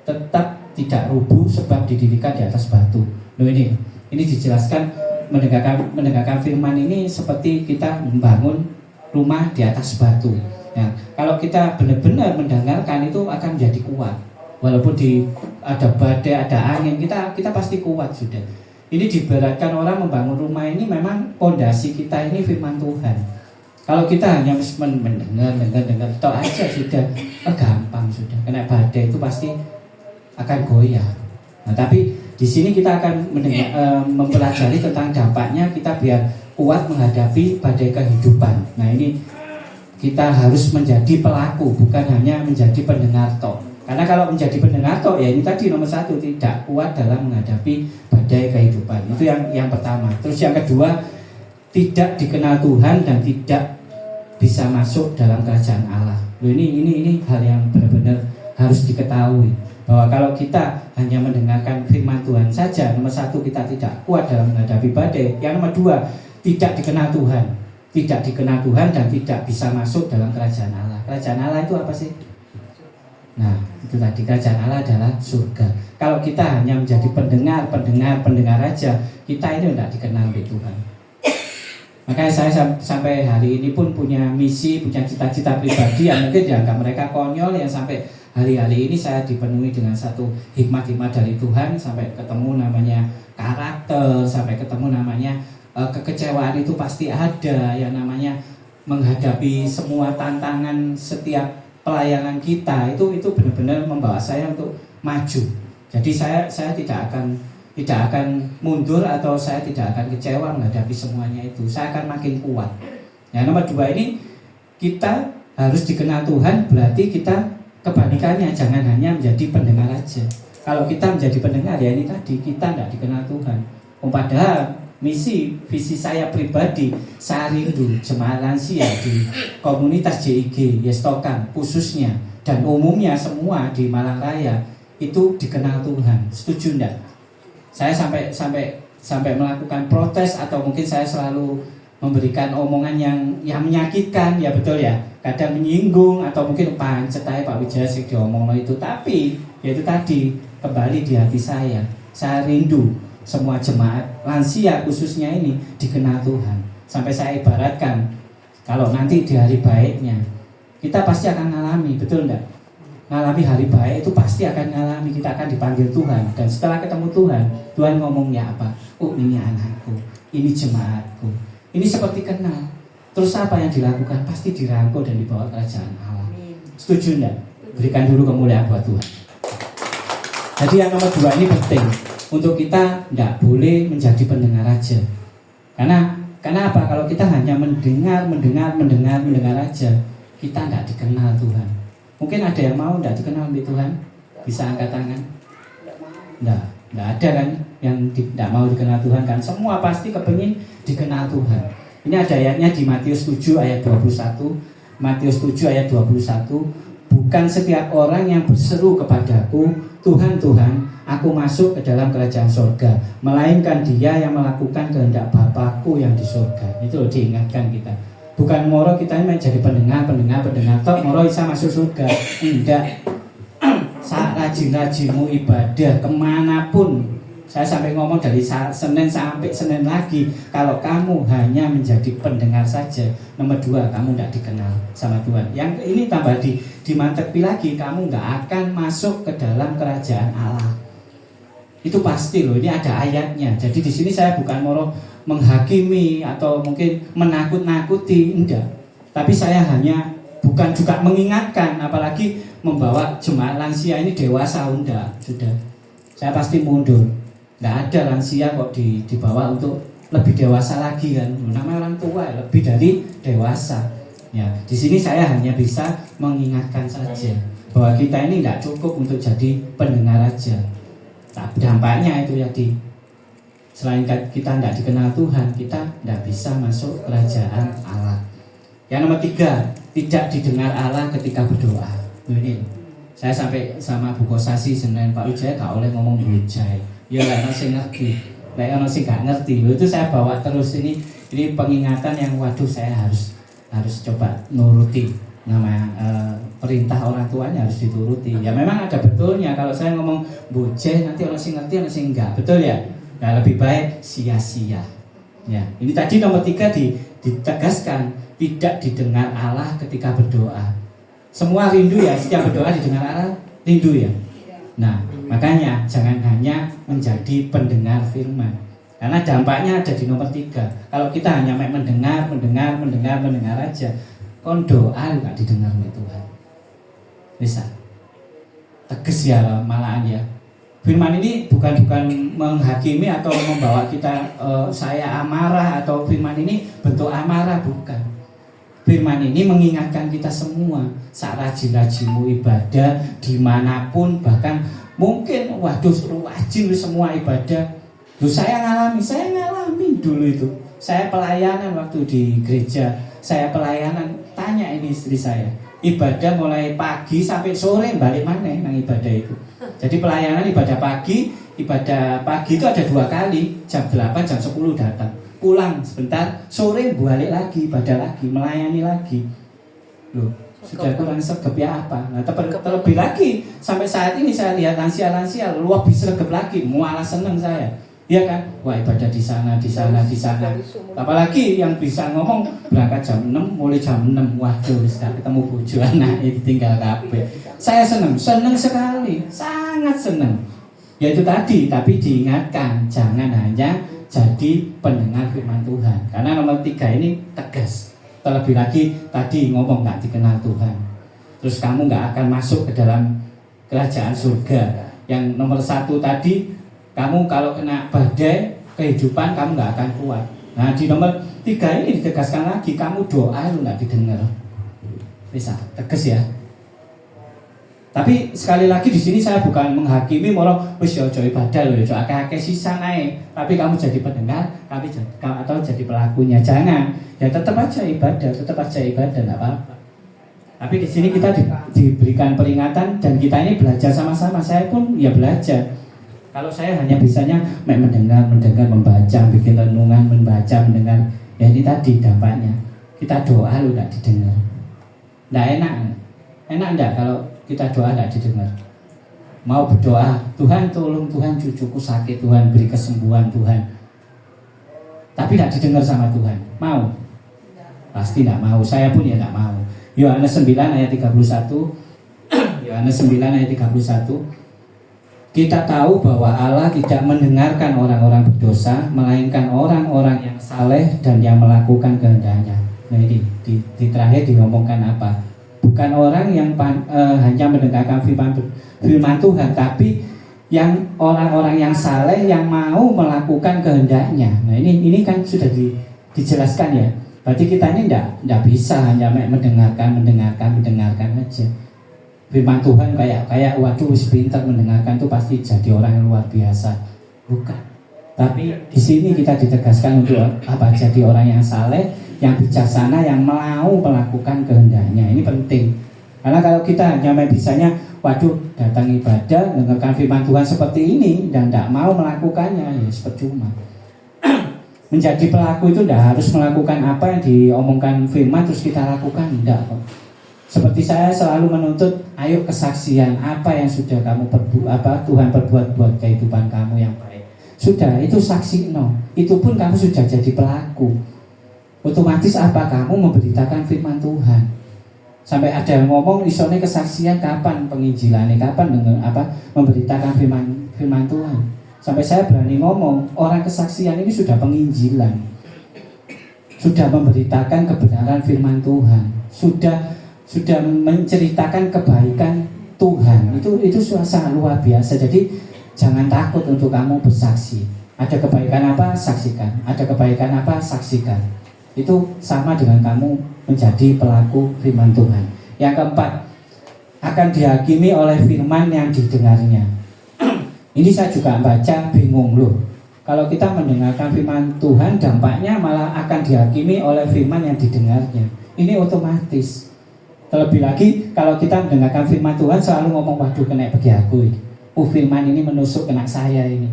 tetap tidak rubuh sebab didirikan di atas batu. Loh ini dijelaskan mendengarkan firman ini seperti kita membangun rumah di atas batu. Ya, kalau kita benar-benar mendengarkan itu akan menjadi kuat. Walaupun ada badai, ada angin, kita pasti kuat sudah. Ini diberatkan orang membangun rumah ini memang pondasi kita ini firman Tuhan. Kalau kita hanya mendengar toh aja sudah gampang sudah. Kena badai itu pasti akan goyah. Nah, tapi di sini kita akan mempelajari tentang dampaknya kita biar kuat menghadapi badai kehidupan. Nah, ini kita harus menjadi pelaku, bukan hanya menjadi pendengar toh. Karena kalau menjadi pendengar toh ya ini tadi nomor 1, tidak kuat dalam menghadapi badai kehidupan. Itu yang pertama. Terus yang kedua, tidak dikenal Tuhan dan tidak bisa masuk dalam kerajaan Allah. Loh, ini hal yang benar-benar harus diketahui, bahwa kalau kita hanya mendengarkan firman Tuhan saja, nomor 1 kita tidak kuat dalam menghadapi badai. Yang nomor 2, tidak dikenal Tuhan. Tidak dikenal Tuhan dan tidak bisa masuk dalam kerajaan Allah. Kerajaan Allah itu apa sih? Nah, itu tadi, kerajaan Allah adalah surga. Kalau kita hanya menjadi pendengar aja, kita ini tidak dikenal oleh Tuhan. Makanya saya sampai hari ini pun punya misi, punya cita-cita pribadi yang mungkin dianggap mereka konyol, yang sampai hari-hari ini saya dipenuhi dengan satu hikmat-hikmat dari Tuhan, sampai ketemu namanya karakter, sampai ketemu namanya kekecewaan itu pasti ada, yang namanya menghadapi semua tantangan setiap pelayanan kita itu benar-benar membawa saya untuk maju. Jadi saya tidak akan mundur atau saya tidak akan kecewa menghadapi semuanya itu. Saya akan makin kuat. Nah, nomor 2 ini kita harus dikenal Tuhan, berarti kita kebalikannya, jangan hanya menjadi pendengar aja. Kalau kita menjadi pendengar ya ini tadi, kita tidak dikenal Tuhan. Padahal visi saya pribadi, saya rindu jemaat lansia di komunitas JIG Yestokan khususnya dan umumnya semua di Malang Raya itu dikenal Tuhan. Setuju enggak? Saya sampai melakukan protes atau mungkin saya selalu memberikan omongan yang menyakitkan, ya betul ya, kadang menyinggung atau mungkin pancet aja Pak Wijaya sih diomong itu, tapi ya itu tadi kembali di hati saya rindu semua jemaat lansia khususnya ini dikenal Tuhan. Sampai saya ibaratkan kalau nanti di hari baiknya kita pasti akan ngalami, betul enggak? Ngalami hari baik itu pasti akan ngalami, kita akan dipanggil Tuhan. Dan setelah ketemu Tuhan ngomongnya apa? Oh, ini anakku, ini jemaatku, ini seperti kenal. Terus apa yang dilakukan? Pasti dirangkul dan dibawa kerajaan Allah. Setuju enggak? Berikan dulu kemuliaan buat Tuhan. Jadi yang nomor 2 ini penting, untuk kita tidak boleh menjadi pendengar aja. Karena apa? Kalau kita hanya mendengar aja, kita tidak dikenal Tuhan. Mungkin ada yang mau tidak dikenal oleh Tuhan? Bisa angkat tangan? Tidak ada kan yang tidak mau dikenal Tuhan kan? Semua pasti kepingin dikenal Tuhan. Ini ada ayatnya di Matius 7 ayat 21. Matius 7 ayat 21. Bukan setiap orang yang berseru kepadaku, Tuhan, Tuhan, aku masuk ke dalam kerajaan surga, melainkan dia yang melakukan kehendak Bapakku yang di surga. Itu loh, diingatkan kita. Bukan moro kita ini menjadi pendengar tok moro bisa masuk surga. Tidak. Saat rajin-rajinmu ibadah kemanapun, saya sampai ngomong dari Senin sampai Senin lagi, kalau kamu hanya menjadi pendengar saja, nomor 2 kamu tidak dikenal sama Tuhan. Yang ini tambah dimantepi lagi, kamu nggak akan masuk ke dalam kerajaan Allah. Itu pasti loh, ini ada ayatnya. Jadi di sini saya bukan mau menghakimi atau mungkin menakut-nakuti, enggak. Tapi saya hanya bukan juga mengingatkan, apalagi membawa jemaat lansia ini dewasa, enggak. Sudah, saya pasti mundur. Enggak ada lansia kok dibawa untuk lebih dewasa lagi kan. Namanya orang tua, lebih dari dewasa. Ya, di sini saya hanya bisa mengingatkan saja bahwa kita ini enggak cukup untuk jadi pendengar aja. Dampaknya itu ya selain kita tidak dikenal Tuhan, kita tidak bisa masuk kerajaan Allah. Yang nomor 3, tidak didengar Allah ketika berdoa. Ini saya sampai sama Bu Kosasi Senin, Pak Wijaya gak oleh ngomong bujai. Ya lah, nasi ngerti, lah nasi gak ngerti. Itu saya bawa terus ini pengingatan yang waduh saya harus coba nuruti. Nama perintah orang tuanya harus dituruti. Ya memang ada betulnya. Kalau saya ngomong bujai nanti orang sing ngerti, orang sing enggak, betul ya. Nah, lebih baik sia-sia. Ya, ini tadi nomor 3 ditegaskan, tidak didengar Allah ketika berdoa. Semua rindu ya, setiap berdoa didengar Allah, rindu ya. Nah, makanya jangan hanya menjadi pendengar firman, Karena dampaknya ada di nomor 3. Kalau kita hanya mendengar aja, kon doa nggak didengar oleh Tuhan. Bisa tegas ya malahan ya. Firman ini bukan menghakimi atau membawa kita saya amarah, atau firman ini bentuk amarah, bukan. Firman ini mengingatkan kita semua saat rajin-rajinmu ibadah dimanapun, bahkan mungkin waduh rajin semua ibadah. Loh, saya ngalami dulu itu. Saya pelayanan waktu di gereja, saya pelayanan, tanya ini istri saya, ibadah mulai pagi sampai sore, balik mana nang ibadah itu. Jadi pelayanan ibadah pagi itu ada 2 kali, jam 8, jam 10 datang, pulang sebentar, sore balik lagi, ibadah lagi, melayani lagi. Loh, sudah kurang sergap ya apa? Nah, terlebih lagi sampai saat ini saya lihat lansia lebih sergap lagi, mualah seneng saya. Iya kan? Wah, ibadah di sana. Apalagi yang bisa ngomong berangkat jam 6, mulai jam 6. Waduh, sudah ketemu bojo anak itu tinggal kabeh. Saya senang sekali, sangat senang. Ya itu tadi, tapi diingatkan jangan hanya jadi pendengar firman Tuhan. Karena nomor 3 ini tegas. Terlebih lagi tadi ngomong nggak dikenal Tuhan, terus kamu nggak akan masuk ke dalam kerajaan surga. Yang nomor 1 tadi, kamu kalau kena badai kehidupan kamu nggak akan kuat. Nah di nomor 3 ini ditegaskan lagi, kamu doa lu nggak didengar. Bisa tegas ya. Tapi sekali lagi di sini saya bukan menghakimi, malah wis yo ibadah lho, yo akeh-akeh sisa naik. Tapi kamu jadi pendengar, atau jadi pelakunya, jangan. Ya tetap aja ibadah, enggak apa-apa. Tapi di sini kita diberikan peringatan dan kita ini belajar sama-sama. Saya pun ya belajar. Kalau saya hanya bisanya mendengar, membaca, bikin renungan, mendengar. Ya ini tadi dampaknya. Kita doa lu enggak didengar. Enggak enak. Enak enggak kalau kita doa tidak didengar? Mau berdoa, Tuhan tolong, Tuhan cucuku sakit, Tuhan beri kesembuhan Tuhan, tapi tidak didengar sama Tuhan. Mau? Pasti tidak mau. Saya pun ya tidak mau. Yohanes 9 ayat 31. Yohanes 9 ayat 31. Kita tahu bahwa Allah tidak mendengarkan orang-orang berdosa, melainkan orang-orang yang saleh dan yang melakukan kehendaknya. Nah ini di terakhir diomongkan apa? Bukan orang yang hanya mendengarkan firman Tuhan, tapi yang orang-orang yang saleh yang mau melakukan kehendaknya. Nah ini kan sudah dijelaskan ya. Berarti kita ini tidak bisa hanya mendengarkan aja. Firman Tuhan kayak waduh pintar mendengarkan tuh pasti jadi orang yang luar biasa. Bukan. Tapi di sini kita ditegaskan untuk apa? Jadi orang yang saleh, yang bijaksana, yang mau melakukan kehendaknya. Ini penting. Karena kalau kita hanya bisanya waduh datang ibadah, mendengarkan firman Tuhan seperti ini dan tidak mau melakukannya, ya percuma. Menjadi pelaku itu tidak harus melakukan apa yang diomongkan firman terus kita lakukan, tidak kok. Seperti saya selalu menuntut, ayo kesaksian apa yang sudah kamu Tuhan perbuat buat kehidupan kamu yang baik. Sudah, itu saksi no. Itu pun kamu sudah jadi pelaku. Otomatis apa? Kamu memberitakan firman Tuhan. Sampai ada yang ngomong isone kesaksian kapan penginjilannya, kapan memberitakan firman Tuhan. Sampai saya berani ngomong, orang kesaksian ini sudah penginjilan, sudah memberitakan kebenaran firman Tuhan, sudah menceritakan kebaikan Tuhan. Itu sangat luar biasa. Jadi jangan takut untuk kamu bersaksi. Ada kebaikan apa, saksikan. Ada kebaikan apa, saksikan. Itu sama dengan kamu menjadi pelaku firman Tuhan. Yang keempat, akan dihakimi oleh firman yang didengarnya. Ini saya juga baca bingung loh. Kalau kita mendengarkan firman Tuhan, dampaknya malah akan dihakimi oleh firman yang didengarnya. Ini otomatis. Terlebih lagi kalau kita mendengarkan firman Tuhan selalu ngomong waduh kena bagi aku ini. Firman ini menusuk kena saya ini.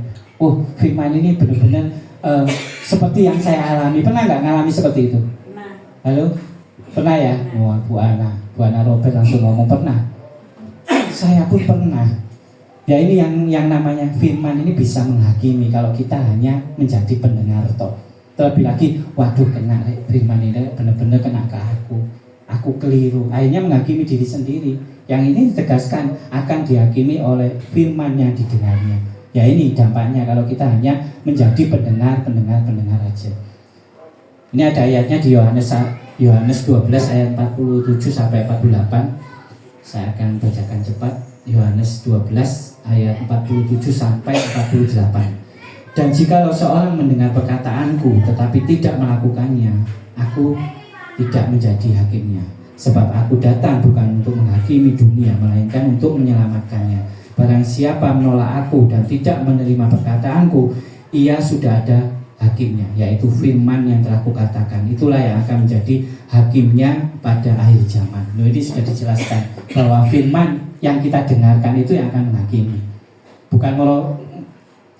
Firman ini benar-benar seperti yang saya alami. Pernah nggak ngalami seperti itu? Pernah. Halo? Pernah ya? Wah, Bu Ana Robert langsung ngomong pernah. Saya pun pernah. Ya ini yang namanya firman ini bisa menghakimi kalau kita hanya menjadi pendengar toh. Terlebih lagi, waduh kena firman ini benar-benar kena ke aku keliru. Akhirnya menghakimi diri sendiri. Yang ini ditegaskan akan dihakimi oleh firman yang didengarnya. Ya ini dampaknya kalau kita hanya menjadi pendengar aja. Ini ada ayatnya di Yohanes 12 ayat 47 sampai 48. Saya akan bacakan cepat. Yohanes 12 ayat 47 sampai 48. Dan jikalau seorang mendengar perkataanku tetapi tidak melakukannya, aku tidak menjadi hakimnya. Sebab aku datang bukan untuk menghakimi dunia, melainkan untuk menyelamatkannya. Barang siapa menolak aku dan tidak menerima perkataanku, ia sudah ada hakimnya, yaitu firman yang telah kukatakan. Itulah yang akan menjadi hakimnya pada akhir zaman. Nah, ini sudah dijelaskan bahwa firman yang kita dengarkan itu yang akan menghakimi. Bukan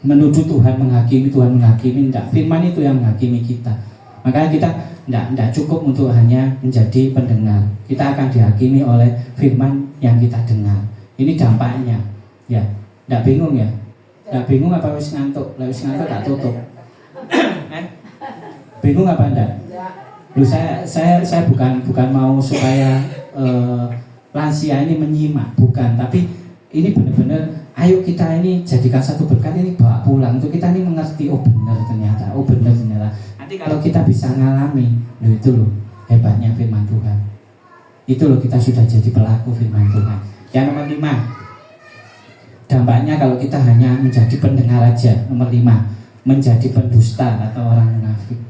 menuduh Tuhan menghakimi, tidak. Firman itu yang menghakimi kita. Makanya kita tidak cukup untuk hanya menjadi pendengar. Kita akan dihakimi oleh firman yang kita dengar. Ini dampaknya. Ya, tidak bingung ya? Tidak bingung apa wis ngantuk? Wis ngantuk tak tutup. Bingung apa enggak? Loh, saya bukan mau supaya lansia ini menyimak, bukan. Tapi ini benar-benar ayo kita ini jadikan satu berkat ini bawa pulang untuk kita ini mengerti, oh benar ternyata. Nanti kalau kita bisa ngalami, loh itu loh hebatnya firman Tuhan. Itu loh kita sudah jadi pelaku firman Tuhan. Yang nomor 5, dampaknya kalau kita hanya menjadi pendengar aja. Nomor 5, menjadi pendusta atau orang munafik.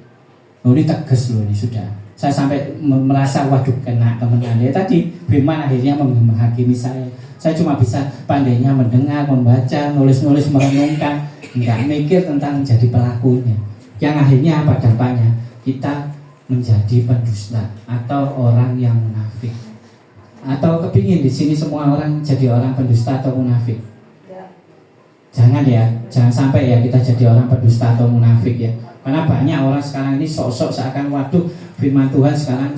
Oh, ini tegas loh ini sudah. Saya sampai merasa waduh kena teman-teman. Ya tadi firman akhirnya menghakimi saya. Saya cuma bisa pandainya mendengar, membaca, nulis-nulis, merenungkan, nggak mikir tentang jadi pelakunya. Yang akhirnya apa dampaknya? Kita menjadi pendusta atau orang yang munafik. Atau kepingin di sini semua orang jadi orang pendusta atau munafik? Jangan ya, jangan sampai ya kita jadi orang pendusta atau munafik ya. Karena banyak orang sekarang ini sok-sok seakan waduh firman Tuhan sekarang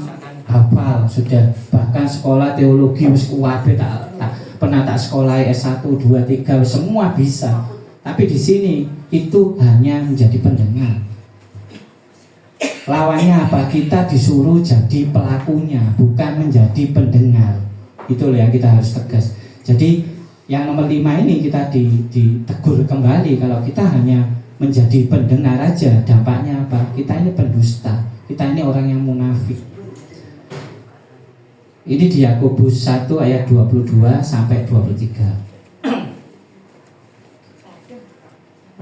hafal sudah, bahkan sekolah teologi wis kuwabe tak pernah tak sekolah S1, 2, 3 semua bisa. Tapi di sini itu hanya menjadi pendengar. Lawannya apa? Kita disuruh jadi pelakunya, bukan menjadi pendengar. Itu yang kita harus tegas. Jadi yang nomor 5 ini kita ditegur kembali. Kalau kita hanya menjadi pendengar aja, dampaknya apa? Kita ini pendusta, kita ini orang yang munafik. Ini di Yakobus 1 ayat 22 sampai 23.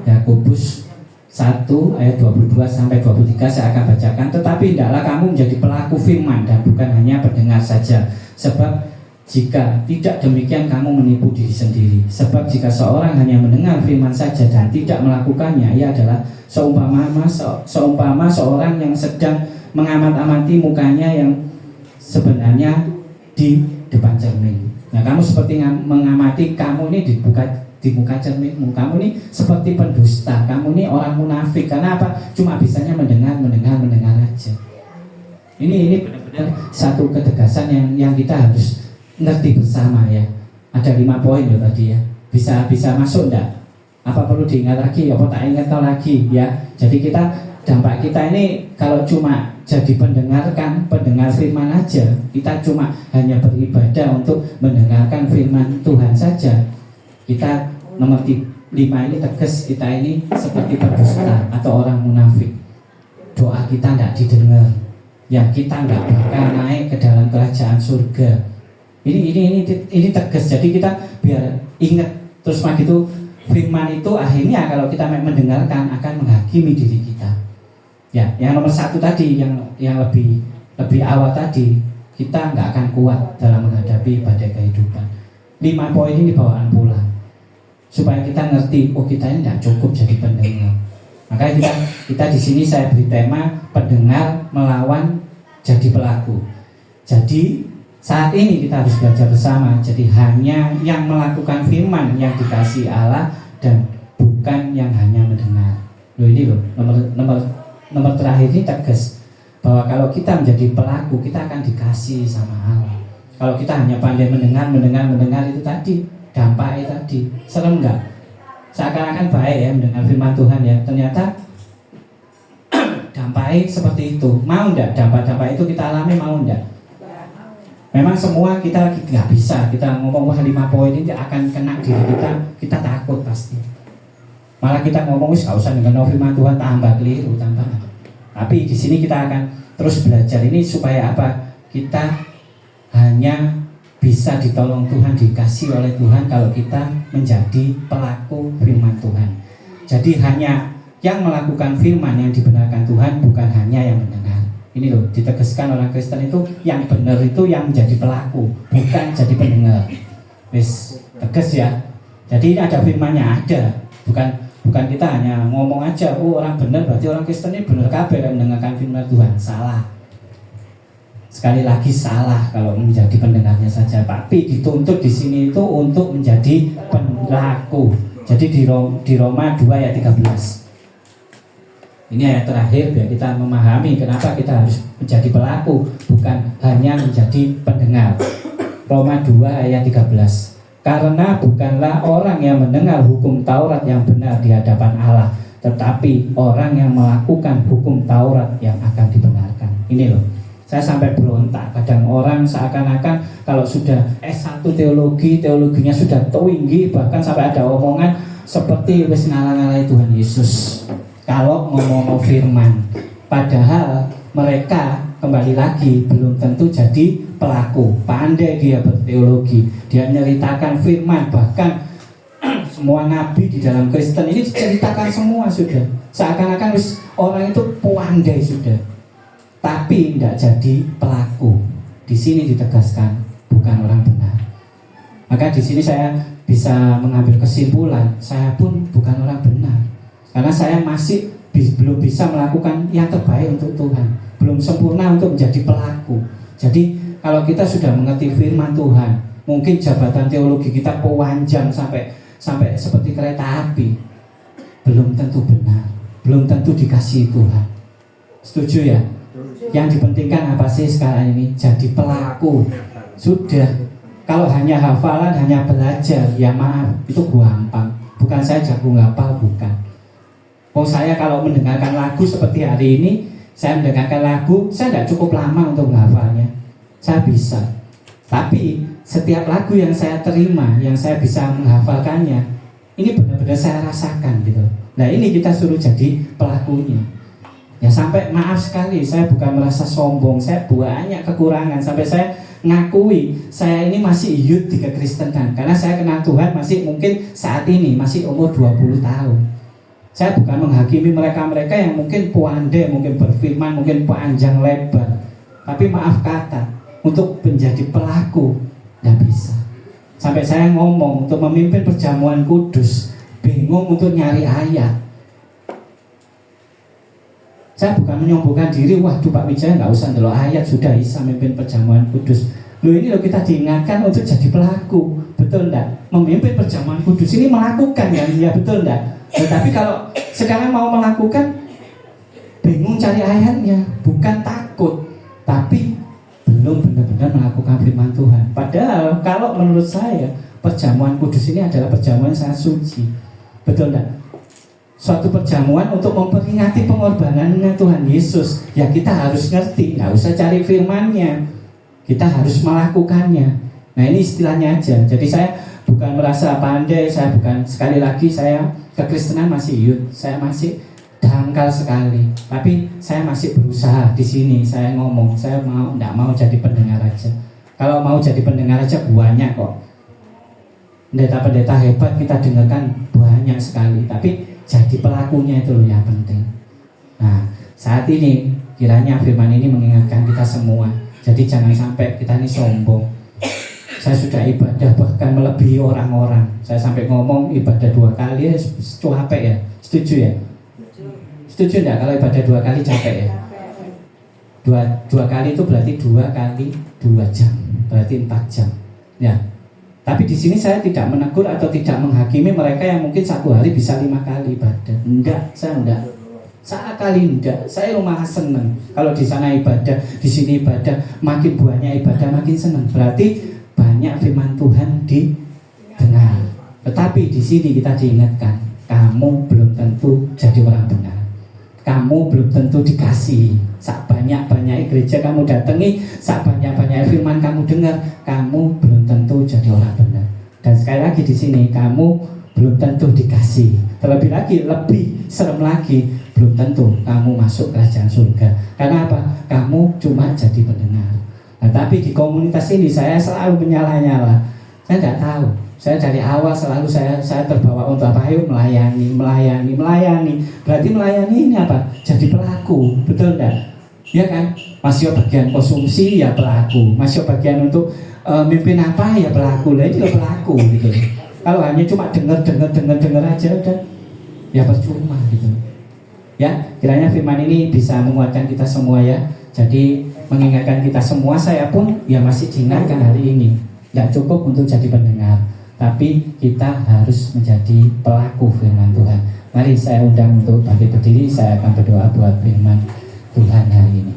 Yakobus 1 ayat 22 sampai 23 saya akan bacakan. Tetapi hendaklah kamu menjadi pelaku firman dan bukan hanya pendengar saja. Sebab jika tidak demikian kamu menipu diri sendiri. Sebab jika seorang hanya mendengar firman saja dan tidak melakukannya, ia adalah seumpama seorang yang sedang mengamat-amati mukanya yang sebenarnya di depan cermin. Nah, kamu seperti mengamati kamu ini di muka cerminmu. Kamu ini seperti pendusta. Kamu ini orang munafik. Karena apa? Cuma bisanya mendengar aja. Ini benar-benar satu ketegasan yang kita harus ngerti bersama ya. Ada 5 poin loh tadi ya. Bisa masuk enggak? Apa perlu diingat lagi? Apa tak ingat lagi ya? Jadi dampak kita ini kalau cuma jadi pendengar firman aja, kita cuma hanya beribadah untuk mendengarkan firman Tuhan saja, kita nomor 5 ini tegas, kita ini seperti pendusta atau orang munafik. Doa kita tidak didengar, ya kita nggak bakal naik ke dalam kerajaan surga. Ini tegas. Jadi kita biar ingat terus begitu firman itu akhirnya kalau kita mendengarkan akan menghakimi diri kita. Ya, yang nomor 1 tadi yang lebih awal tadi, kita nggak akan kuat dalam menghadapi badai kehidupan. 5 poin ini bawaan pulang supaya kita ngerti, oh kita ini nggak cukup jadi pendengar. Makanya kita di sini saya beri tema pendengar melawan jadi pelaku. Jadi saat ini kita harus belajar bersama. Jadi hanya yang melakukan firman yang dikasih Allah dan bukan yang hanya mendengar. Loh ini loh nomor terakhir ini tegas bahwa kalau kita menjadi pelaku kita akan dikasih sama Allah. Kalau kita hanya pandai mendengar itu tadi dampaknya tadi serem nggak? Seakan-akan baik ya mendengar firman Tuhan ya, ternyata dampaknya seperti itu. Mau enggak dampak itu kita alami, mau enggak? Memang semua kita nggak bisa kita ngomong 5 poin ini akan kena diri kita takut pasti. Malah kita ngomong wis gak usah dengan firman Tuhan, tambah keliru, tambah. Tapi di sini kita akan terus belajar ini supaya apa? Kita hanya bisa ditolong Tuhan, dikasih oleh Tuhan kalau kita menjadi pelaku firman Tuhan. Jadi hanya yang melakukan firman yang dibenarkan Tuhan, bukan hanya yang mendengar. Ini loh, ditegaskan orang Kristen itu yang benar itu yang menjadi pelaku, bukan jadi pendengar. Wis tegas ya. Jadi ini ada firmannya, ada. Bukan kita hanya ngomong aja, oh orang benar berarti orang Kristen ini benar kabeh kan mendengarkan firman Tuhan. Salah. Sekali lagi salah kalau menjadi pendengarnya saja, tapi dituntut di sini itu untuk menjadi pelaku. Jadi di Roma 2 ayat 13. Ini ayat terakhir biar kita memahami kenapa kita harus menjadi pelaku, bukan hanya menjadi pendengar. Roma 2 ayat 13. Karena bukanlah orang yang mendengar hukum Taurat yang benar di hadapan Allah, tetapi orang yang melakukan hukum Taurat yang akan dibenarkan. Ini loh. Saya sampai berontak, kadang orang seakan-akan kalau sudah S1 teologinya sudah tinggi, bahkan sampai ada omongan seperti wis ngalah-ngalahi Tuhan Yesus kalau ngomong firman. Padahal mereka kembali lagi belum tentu jadi pelaku. Pandai dia berteologi, dia menceritakan firman, bahkan semua nabi di dalam Kristen ini diceritakan semua sudah. Seakan-akan wis orang itu pandai sudah. Tapi tidak jadi pelaku. Di sini ditegaskan bukan orang benar. Maka di sini saya bisa mengambil kesimpulan, saya pun bukan orang benar. Karena saya masih belum bisa melakukan yang terbaik untuk Tuhan, belum sempurna untuk menjadi pelaku. Jadi kalau kita sudah mengerti firman Tuhan, mungkin jabatan teologi kita panjang sampai seperti kereta api, belum tentu benar, belum tentu dikasihi Tuhan. Setuju ya? Yang dipentingkan apa sih sekarang ini? Jadi pelaku. Sudah. Kalau hanya hafalan, hanya belajar, ya maaf, itu gampang. Bukan saya jago ngapal, bukan. Oh, saya kalau mendengarkan lagu seperti hari ini, saya mendengarkan lagu, saya tidak cukup lama untuk menghafalnya. Saya bisa. Tapi setiap lagu yang saya terima, yang saya bisa menghafalkannya, ini benar-benar saya rasakan gitu. Nah, ini kita suruh jadi pelakunya. Ya sampai maaf sekali, saya bukan merasa sombong, saya banyak kekurangan. Sampai saya ngakui, saya ini masih youth di kekristenan. Karena saya kenal Tuhan masih mungkin saat ini, masih umur 20 tahun. Saya bukan menghakimi mereka-mereka yang mungkin pandai, mungkin berfirman, mungkin panjang lebar. Tapi maaf kata, untuk menjadi pelaku, tidak bisa. Sampai saya ngomong, untuk memimpin perjamuan kudus, bingung untuk nyari ayat. Saya bukan menyombongkan diri, waduh Pak Wijaya nggak usah ndelok ayat, sudah bisa memimpin perjamuan kudus. Loh ini loh kita diingatkan untuk jadi pelaku, betul enggak? Memimpin perjamuan kudus ini melakukan kan, ya betul enggak? Tetapi kalau sekarang mau melakukan, bingung cari ayatnya, bukan takut, tapi belum benar-benar melakukan firman Tuhan. Padahal kalau menurut saya, perjamuan kudus ini adalah perjamuan yang sangat suci, betul enggak? Suatu perjamuan untuk memperingati pengorbanannya Tuhan Yesus. Ya kita harus ngerti, nggak usah cari firmannya, kita harus melakukannya. Nah ini istilahnya aja. Jadi saya bukan merasa pandai, saya bukan, sekali lagi saya kekristenan masih youth, saya masih dangkal sekali. Tapi saya masih berusaha di sini. Saya ngomong, saya nggak mau jadi pendengar aja. Kalau mau jadi pendengar aja banyak kok. Pendeta-pendeta hebat kita dengarkan banyak sekali. Tapi jadi pelakunya itu loh yang penting. Nah, saat ini kiranya firman ini mengingatkan kita semua. Jadi jangan sampai kita ini sombong. Saya sudah ibadah bahkan melebihi orang-orang. Saya sampai ngomong ibadah 2 kali ya capek ya. Setuju ya? Setuju enggak kalau ibadah 2 kali capek ya? Dua kali itu berarti 2 kali 2 jam. Berarti 4 jam. Ya. Tapi di sini saya tidak menegur atau tidak menghakimi mereka yang mungkin 1 hari bisa 5 kali ibadah. Enggak, saya enggak. Sekali enggak. Saya malah senang. Kalau di sana ibadah, di sini ibadah, makin banyak ibadah makin senang. Berarti banyak firman Tuhan didengar. Tetapi di sini kita diingatkan, kamu belum tentu jadi orang benar. Kamu belum tentu dikasihi. Sak banyak-banyak gereja kamu datangi, sak banyak-banyak firman kamu dengar, kamu belum tentu jadi orang benar. Dan sekali lagi di sini kamu belum tentu dikasih. Terlebih lagi, lebih serem lagi, belum tentu kamu masuk kerajaan surga. Karena apa? Kamu cuma jadi pendengar. Nah, tapi di komunitas ini saya selalu menyala-nyala. Saya tidak tahu. Saya dari awal selalu saya terbawa untuk apa? Ayo melayani. Berarti melayani ini apa? Jadi pelaku, betul tidak? Ya kan? Masih bagian konsumsi ya pelaku, masih bagian untuk mimpin apa ya pelaku. Lah itu pelaku gitu. Kalau hanya cuma dengar aja dan ya percuma gitu. Ya, kiranya firman ini bisa menguatkan kita semua ya. Jadi mengingatkan kita semua, saya pun ya masih diingatkan hari ini. Tidak cukup untuk jadi pendengar, tapi kita harus menjadi pelaku firman Tuhan. Mari saya undang untuk bangkit berdiri, saya akan berdoa buat firman Tuhan hari ini.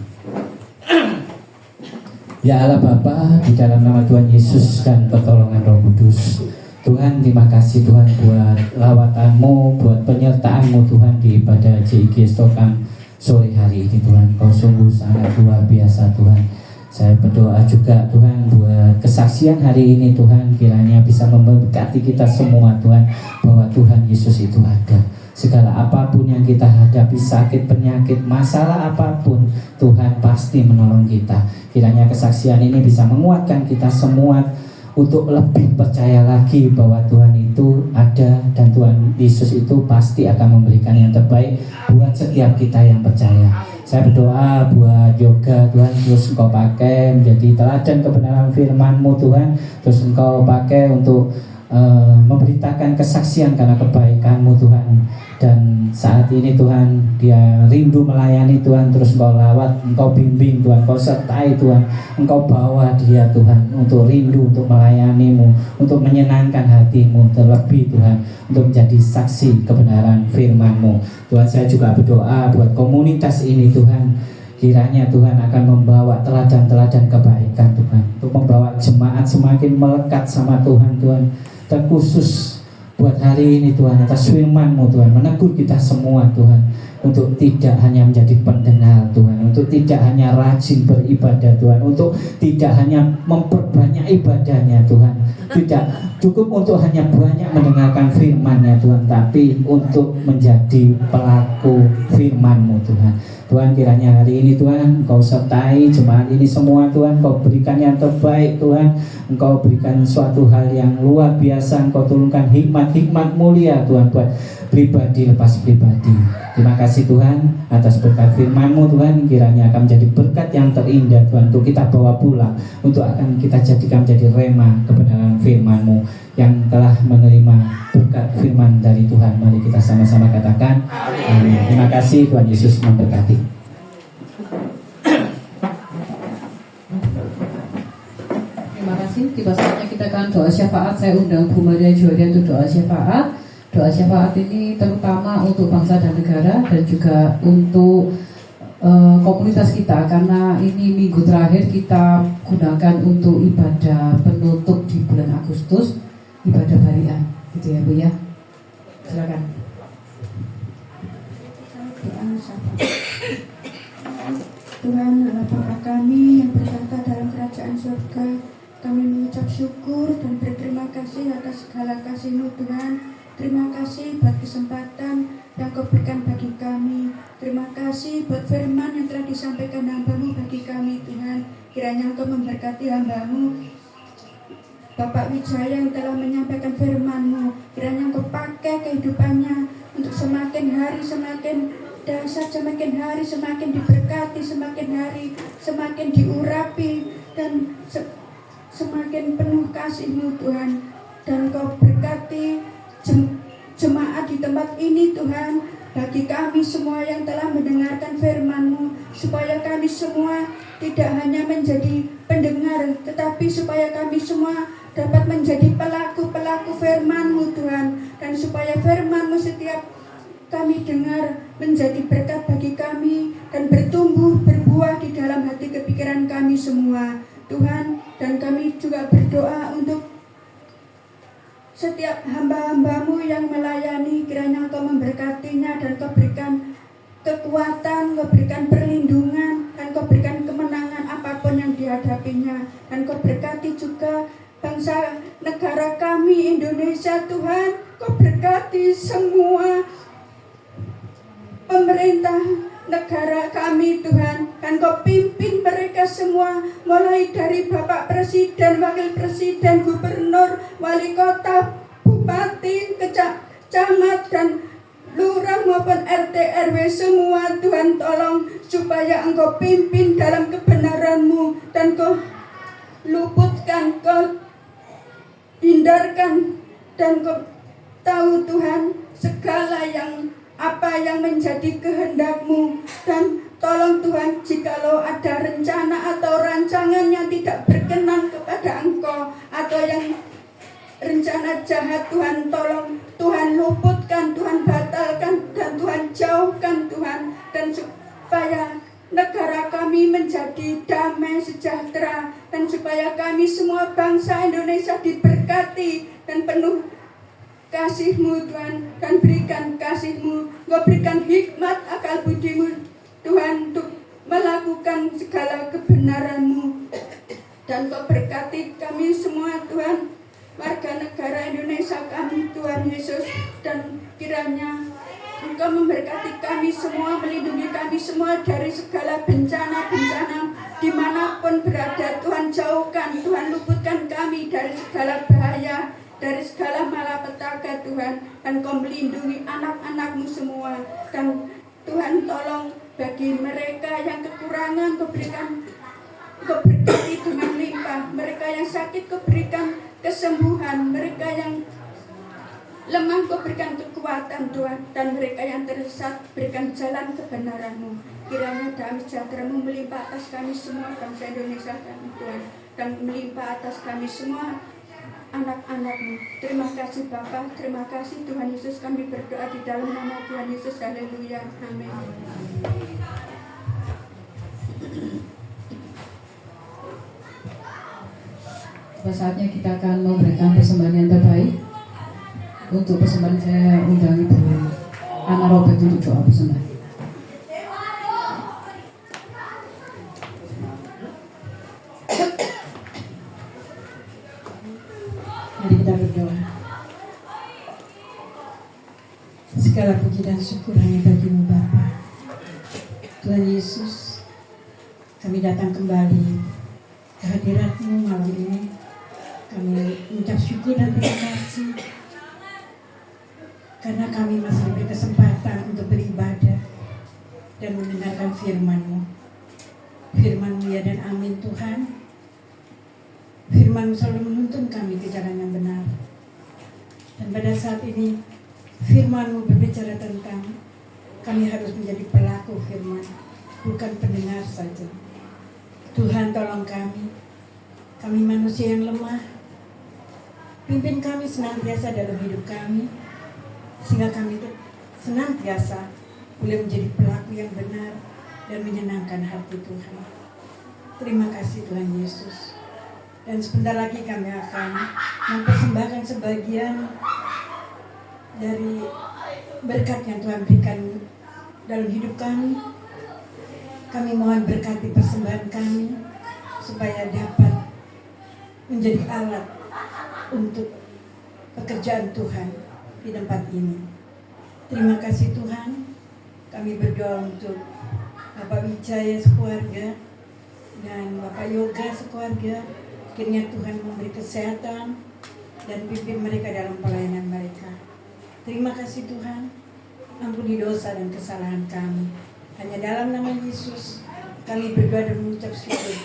Ya Allah Bapa, di dalam nama Tuhan Yesus dan pertolongan Roh Kudus, Tuhan terima kasih Tuhan buat lawatan-Mu, buat penyertaan-Mu Tuhan di ibadah JIG Stokam sore hari ini Tuhan. Kau sungguh sangat luar biasa Tuhan. Saya berdoa juga Tuhan buat kesaksian hari ini Tuhan, kiranya bisa memberkati kita semua Tuhan, bahwa Tuhan Yesus itu ada. Segala apapun yang kita hadapi, sakit, penyakit, masalah apapun, Tuhan pasti menolong kita. Kiranya kesaksian ini bisa menguatkan kita semua untuk lebih percaya lagi bahwa Tuhan itu ada, dan Tuhan Yesus itu pasti akan memberikan yang terbaik buat setiap kita yang percaya. Saya berdoa buat Yoga Tuhan, terus Engkau pakai menjadi teladan kebenaran firman-Mu Tuhan, terus Engkau pakai untuk memberitakan kesaksian karena kebaikan-Mu Tuhan. Dan saat ini Tuhan, dia rindu melayani Tuhan, terus Engkau lawat, Engkau bimbing Tuhan, Engkau sertai Tuhan, Engkau bawa dia Tuhan untuk rindu, untuk melayani-Mu, untuk menyenangkan hati-Mu, terlebih Tuhan untuk menjadi saksi kebenaran firman-Mu. Tuhan, saya juga berdoa buat komunitas ini Tuhan, kiranya Tuhan akan membawa teladan-teladan kebaikan Tuhan, untuk membawa jemaat semakin melekat sama Tuhan Tuhan. Terkhusus buat hari ini Tuhan, atas firman-Mu Tuhan, menegur kita semua Tuhan, untuk tidak hanya menjadi pendengar Tuhan, untuk tidak hanya rajin beribadah Tuhan, untuk tidak hanya memperbanyak ibadahnya Tuhan, tidak cukup untuk hanya banyak mendengarkan firman-Nya Tuhan, tapi untuk menjadi pelaku firman-Mu Tuhan. Tuhan, kiranya hari ini Tuhan Engkau sertai jemaat ini semua Tuhan, Engkau berikan yang terbaik Tuhan, Engkau berikan suatu hal yang luar biasa, Engkau turunkan hikmat mulia Tuhan buat pribadi lepas pribadi. Terima kasih Tuhan atas berkat firman-Mu Tuhan, kiranya akan menjadi berkat yang terindah Tuhan untuk kita bawa pulang, untuk akan kita jadikan menjadi rema kebenaran firman-Mu yang telah menerima berkat firman dari Tuhan. Mari kita sama-sama katakan amin. Terima kasih, Tuhan Yesus memberkati. Terima kasih. Tiba saatnya kita akan doa syafaat. Saya undang Bu Maria Juwaria untuk doa syafaat. Doa syafaat ini terutama untuk bangsa dan negara, dan juga untuk komunitas kita, karena ini minggu terakhir kita gunakan untuk ibadah penutup di bulan Agustus, ibadah harian, gitu ya Bu ya. Silakan. Tuhan Allah Bapa kami yang bertata dalam kerajaan surga, kami mengucap syukur dan berterima kasih atas segala kasih-Mu Tuhan. Terima kasih buat kesempatan yang Kau berikan bagi kami. Terima kasih buat firman yang telah disampaikan hamba-Mu bagi kami Tuhan. Kiranya Engkau memberkati hamba-Mu Bapak Wijaya yang telah menyampaikan firman-Mu. Kiranya Engkau pakai kehidupannya untuk semakin hari semakin dahsyat, semakin hari semakin diberkati, semakin hari semakin diurapi, dan semakin penuh kasih-Mu Tuhan. Dan Kau berkati jemaat di tempat ini Tuhan, bagi kami semua yang telah mendengarkan firman-Mu, supaya kami semua tidak hanya menjadi pendengar, tetapi supaya kami semua dapat menjadi pelaku-pelaku firman-Mu Tuhan, dan supaya firman-Mu setiap kami dengar menjadi berkat bagi kami dan bertumbuh berbuah di dalam hati kepikiran kami semua Tuhan. Dan kami juga berdoa untuk setiap hamba-hamba-Mu yang melayani, kiranya Engkau memberkatinya dan Kau berikan kekuatan, Kau berikan perlindungan, dan Kau berikan kemenangan apapun yang dihadapinya. Dan Kau berkati juga bangsa negara kami Indonesia Tuhan, Kau berkati semua pemerintah negara kami Tuhan, dan Kau pimpin mereka semua, mulai dari Bapak Presiden, Wakil Presiden, Gubernur, Wali Kota, Bupati, Camat, dan Lurah maupun RT RW semua. Tuhan tolong supaya Engkau pimpin dalam kebenaran-Mu, dan Kau luputkan, Kau hindarkan, dan Kau tahu Tuhan segala apa yang menjadi kehendak-Mu. Dan tolong Tuhan, jikalau ada rencana atau rancangan yang tidak berkenan kepada Engkau, atau yang rencana jahat, Tuhan tolong, Tuhan luputkan, Tuhan batalkan, dan Tuhan jauhkan Tuhan, dan supaya negara kami menjadi damai sejahtera, dan supaya kami semua bangsa Indonesia diberkati dan penuh kasih-Mu Tuhan, dan berikan kasih-Mu, Engkau berikan hikmat akal budi-Mu Tuhan untuk melakukan segala kebenaran-Mu, dan Engkau berkati kami semua Tuhan, warga negara Indonesia kami Tuhan Yesus, dan kiranya Engkau memberkati kami semua, melindungi kami semua dari segala bencana-bencana dimanapun berada. Tuhan jauhkan, Tuhan luputkan kami dari segala bahaya, dari segala malapetaka Tuhan, dan Kau melindungi anak-anak-Mu semua. Dan Tuhan tolong bagi mereka yang kekurangan, Kau berkati dengan limpah. Mereka yang sakit Kau berikan kesembuhan, mereka yang lemah Kau berikan kekuatan Tuhan, dan mereka yang tersesat berikan jalan kebenaran-Mu. Kiranya damai sejahtera-Mu melimpah atas kami semua bangsa Indonesia kami Tuhan, dan melimpah atas kami semua anak-anak-Mu. Terima kasih Bapa, terima kasih Tuhan Yesus, kami berdoa di dalam nama Tuhan Yesus. Haleluya, amin. Saatnya kita akan memberikan persembahan yang terbaik. Untuk persembahan saya undang Ibu Ana Robert untuk doa persembahan. Mari kita berdoa. Segala puji dan syukur hanya bagi-Mu Bapa. Tuhan Yesus, kami datang kembali ke hadirat-Mu malam ini. Kami mengucap syukur dan terima kasih karena kami masih diberi kesempatan untuk beribadah dan mendengarkan firman-Mu. Firman-Mu ya dan amin Tuhan. Firman-Mu selalu menuntun kami ke jalan yang benar. Dan pada saat ini firman-Mu berbicara tentang kami harus menjadi pelaku firman, bukan pendengar saja. Tuhan tolong kami manusia yang lemah. Pimpin kami senantiasa dalam hidup kami, sehingga kami senantiasa boleh menjadi pelaku yang benar dan menyenangkan hati Tuhan. Terima kasih Tuhan Yesus. Dan sebentar lagi kami akan mempersembahkan sebagian dari berkat yang Tuhan berikan dalam hidup kami. Kami mohon berkati persembahan kami supaya dapat menjadi alat untuk pekerjaan Tuhan di tempat ini. Terima kasih Tuhan. Kami berdoa untuk Bapak Wijaya sekeluarga dan Bapak Yoga sekeluarga. Kiranya Tuhan memberi kesehatan dan pimpin mereka dalam pelayanan mereka. Terima kasih Tuhan. Ampuni dosa dan kesalahan kami. Hanya dalam nama Yesus kami berdoa dan mengucap syukur.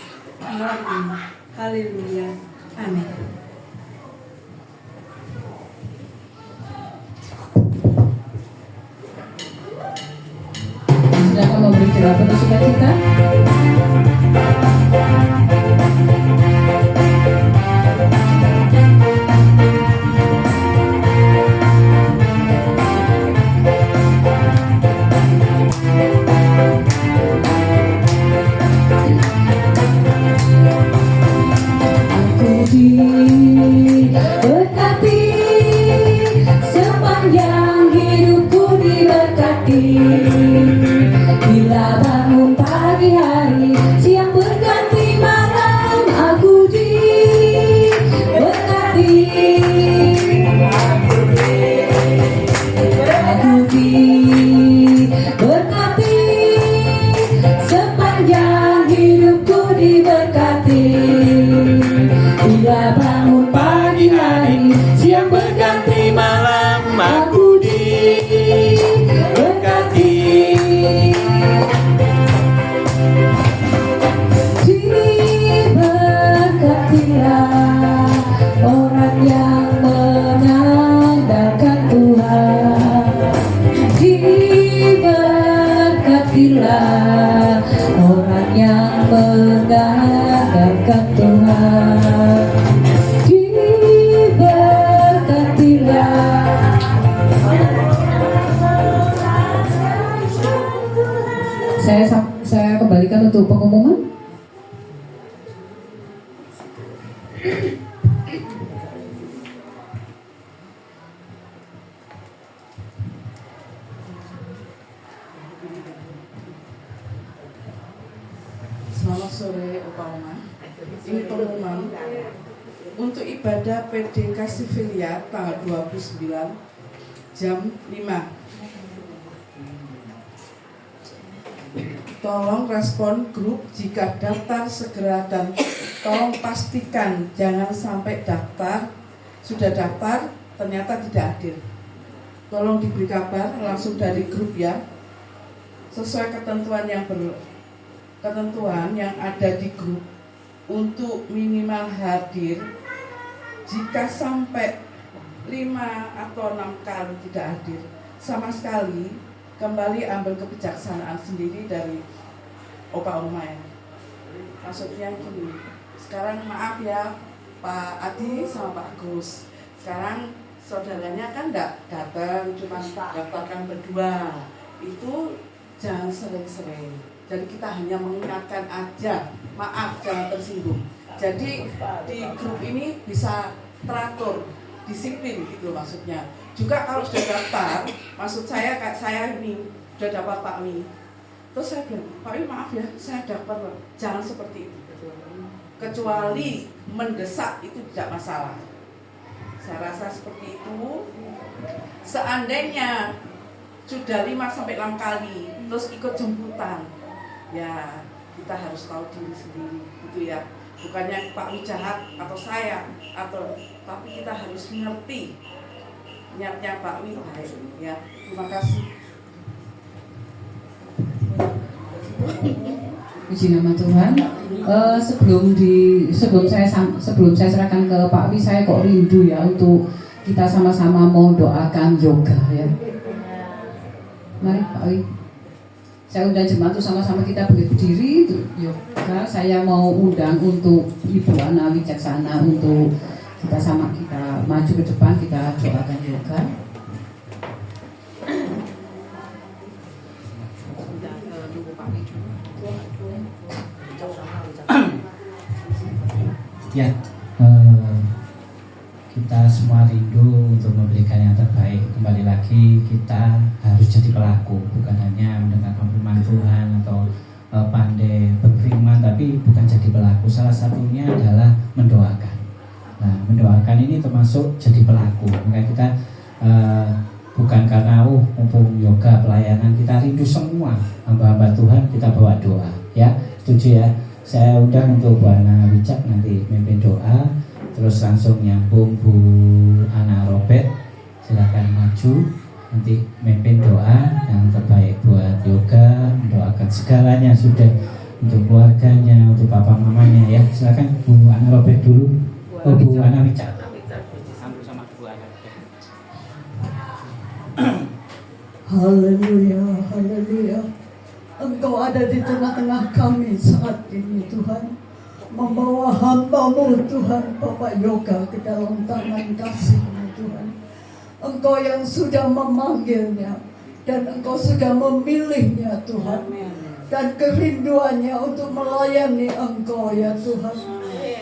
Amin. Haleluya. Amin. Silakan memberi doa penuh sukacita. Berkati sepanjang hidupku diberkati, bila bangun pagi hari orang yang mengandalkan Tuhan. Diberkatilah. Saya kembalikan untuk pengumuman. Selamat sore Opa Oma. Ini pengumuman untuk ibadah PD Kasih Filia tanggal 29 jam 5. Tolong respon grup jika daftar segera dan tolong pastikan jangan sampai sudah daftar ternyata tidak hadir. Tolong diberi kabar langsung dari grup ya. Sesuai ketentuan yang ada di grup untuk minimal hadir. Jika sampai 5 atau 6 kali tidak hadir sama sekali, kembali ambil kebijaksanaan sendiri dari Opa Oma ya. Maksudnya gini, sekarang maaf ya Pak Adi sama Pak Gus, sekarang saudaranya kan enggak datang, cuma daftarkan berdua. Itu jangan sering-sering. Jadi kita hanya mengingatkan aja, maaf jangan tersinggung. Jadi di grup ini bisa teratur, disiplin gitu maksudnya. Juga kalau sudah daftar, maksud saya kayak saya ini sudah dapat Pak Mi. Terus saya bilang, Pak Mi maaf ya, saya dapat, jangan seperti itu. Kecuali mendesak itu tidak masalah. Saya rasa seperti itu. Seandainya sudah 5-6 kali, terus ikut jemputan, ya kita harus tahu diri sendiri gitu ya, bukannya Pak Mi jahat atau saya tapi kita harus mengerti niatnya Pak Mi baik ya. Terima kasih. Puji nama Tuhan. Sebelum saya serahkan ke Pak Wi, saya kok rindu ya untuk kita sama-sama mau doakan yoga ya. Mari Pak Wi. Saya undang jemaat untuk sama-sama kita berdiri untuk yoga. Saya mau undang untuk Ibu Ana Wijaksana untuk kita maju ke depan, kita doakan yoga. Ya, kita semua rindu untuk memberikan yang terbaik. Kembali lagi kita harus jadi pelaku, bukan hanya mendengarkan firman Tuhan atau pandai berfirman, tapi bukan jadi pelaku. Salah satunya adalah mendoakan. Nah, mendoakan ini termasuk jadi pelaku. Maka kita bukan karena mumpung yoga pelayanan, kita rindu semua hamba-hamba Tuhan, kita bawa doa. Ya, setuju ya? Saya undang untuk Bu Ana Wicak nanti memimpin doa, terus langsung nyambung Bu Ana Robert, silakan maju nanti memimpin doa yang terbaik buat yoga, mendoakan segalanya sudah untuk keluarganya, untuk papa mamanya ya. Silakan Bu Ana Robert dulu. Bu Ana Wicak. Sama Bu Ana. Haleluya, haleluya. Engkau ada di tengah-tengah kami saat ini Tuhan, membawa hamba-Mu Tuhan, Bapak Yoga ke dalam tangan kasih-Mu Tuhan. Engkau yang sudah memanggilnya dan Engkau sudah memilihnya Tuhan, dan kerinduannya untuk melayani Engkau ya Tuhan.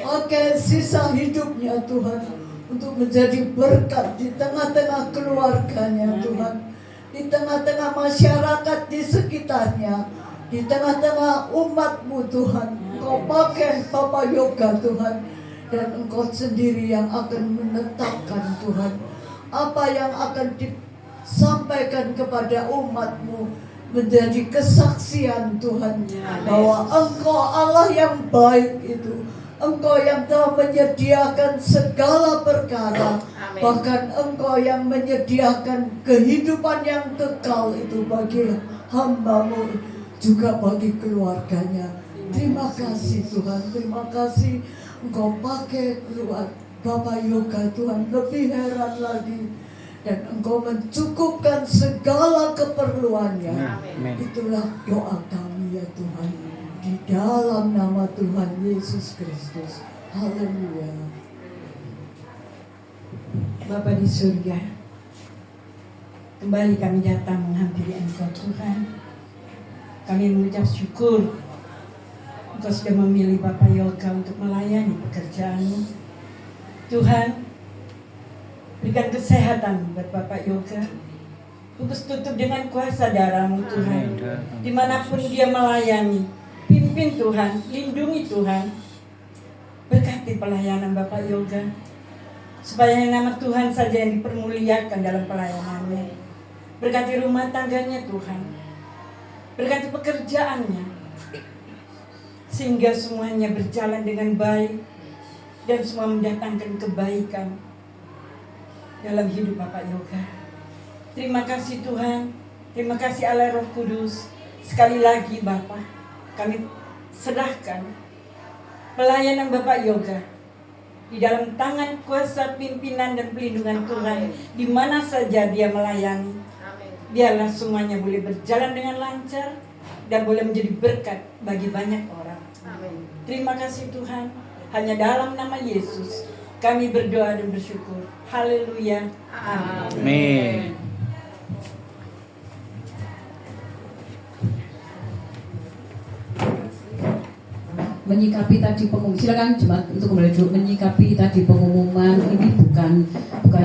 Pakai sisa hidupnya Tuhan untuk menjadi berkat di tengah-tengah keluarganya Tuhan, di tengah-tengah masyarakat di sekitarnya, di tengah-tengah umat-Mu Tuhan. Engkau pakai Bapak Yoga Tuhan, dan Engkau sendiri yang akan menetapkan Tuhan apa yang akan disampaikan kepada umat-Mu menjadi kesaksian Tuhan, bahwa Engkau Allah yang baik itu. Engkau yang telah menyediakan segala perkara. Bahkan Engkau yang menyediakan kehidupan yang kekal itu bagi hamba-Mu, juga bagi keluarganya. Terima kasih Tuhan, terima kasih Engkau pakai keluar Bapak Yoga Tuhan. Lebih heran lagi dan Engkau mencukupkan segala keperluannya. Amin. Itulah doa kami ya Tuhan, di dalam nama Tuhan Yesus Kristus. Haleluya. Bapa di surga, kembali kami datang menghampiri Engkau Tuhan. Kami mengucap syukur Engkau sudah memilih Bapak Yoga untuk melayani pekerjaan-Mu. Tuhan, berikan kesehatan buat Bapak Yoga. Kubus tutup dengan kuasa darah-Mu Tuhan. Dimanapun dia melayani, pimpin Tuhan, lindungi Tuhan. Berkati pelayanan Bapak Yoga, supaya nama Tuhan saja yang dipermuliakan dalam pelayanannya. Berkati rumah tangganya Tuhan, berkati pekerjaannya, sehingga semuanya berjalan dengan baik dan semua mendatangkan kebaikan dalam hidup Bapak Yoga. Terima kasih Tuhan, terima kasih Allah Roh Kudus. Sekali lagi Bapak, kami serahkan pelayanan Bapak Yoga di dalam tangan kuasa pimpinan dan pelindungan Tuhan, di mana saja dia melayani. Biarlah semuanya boleh berjalan dengan lancar dan boleh menjadi berkat bagi banyak orang. Terima kasih Tuhan, hanya dalam nama Yesus kami berdoa dan bersyukur. Haleluya. Amin. Menyikapi tadi pengumuman, silakan jemaat untuk kembali duduk. Menyikapi tadi pengumuman ini bukan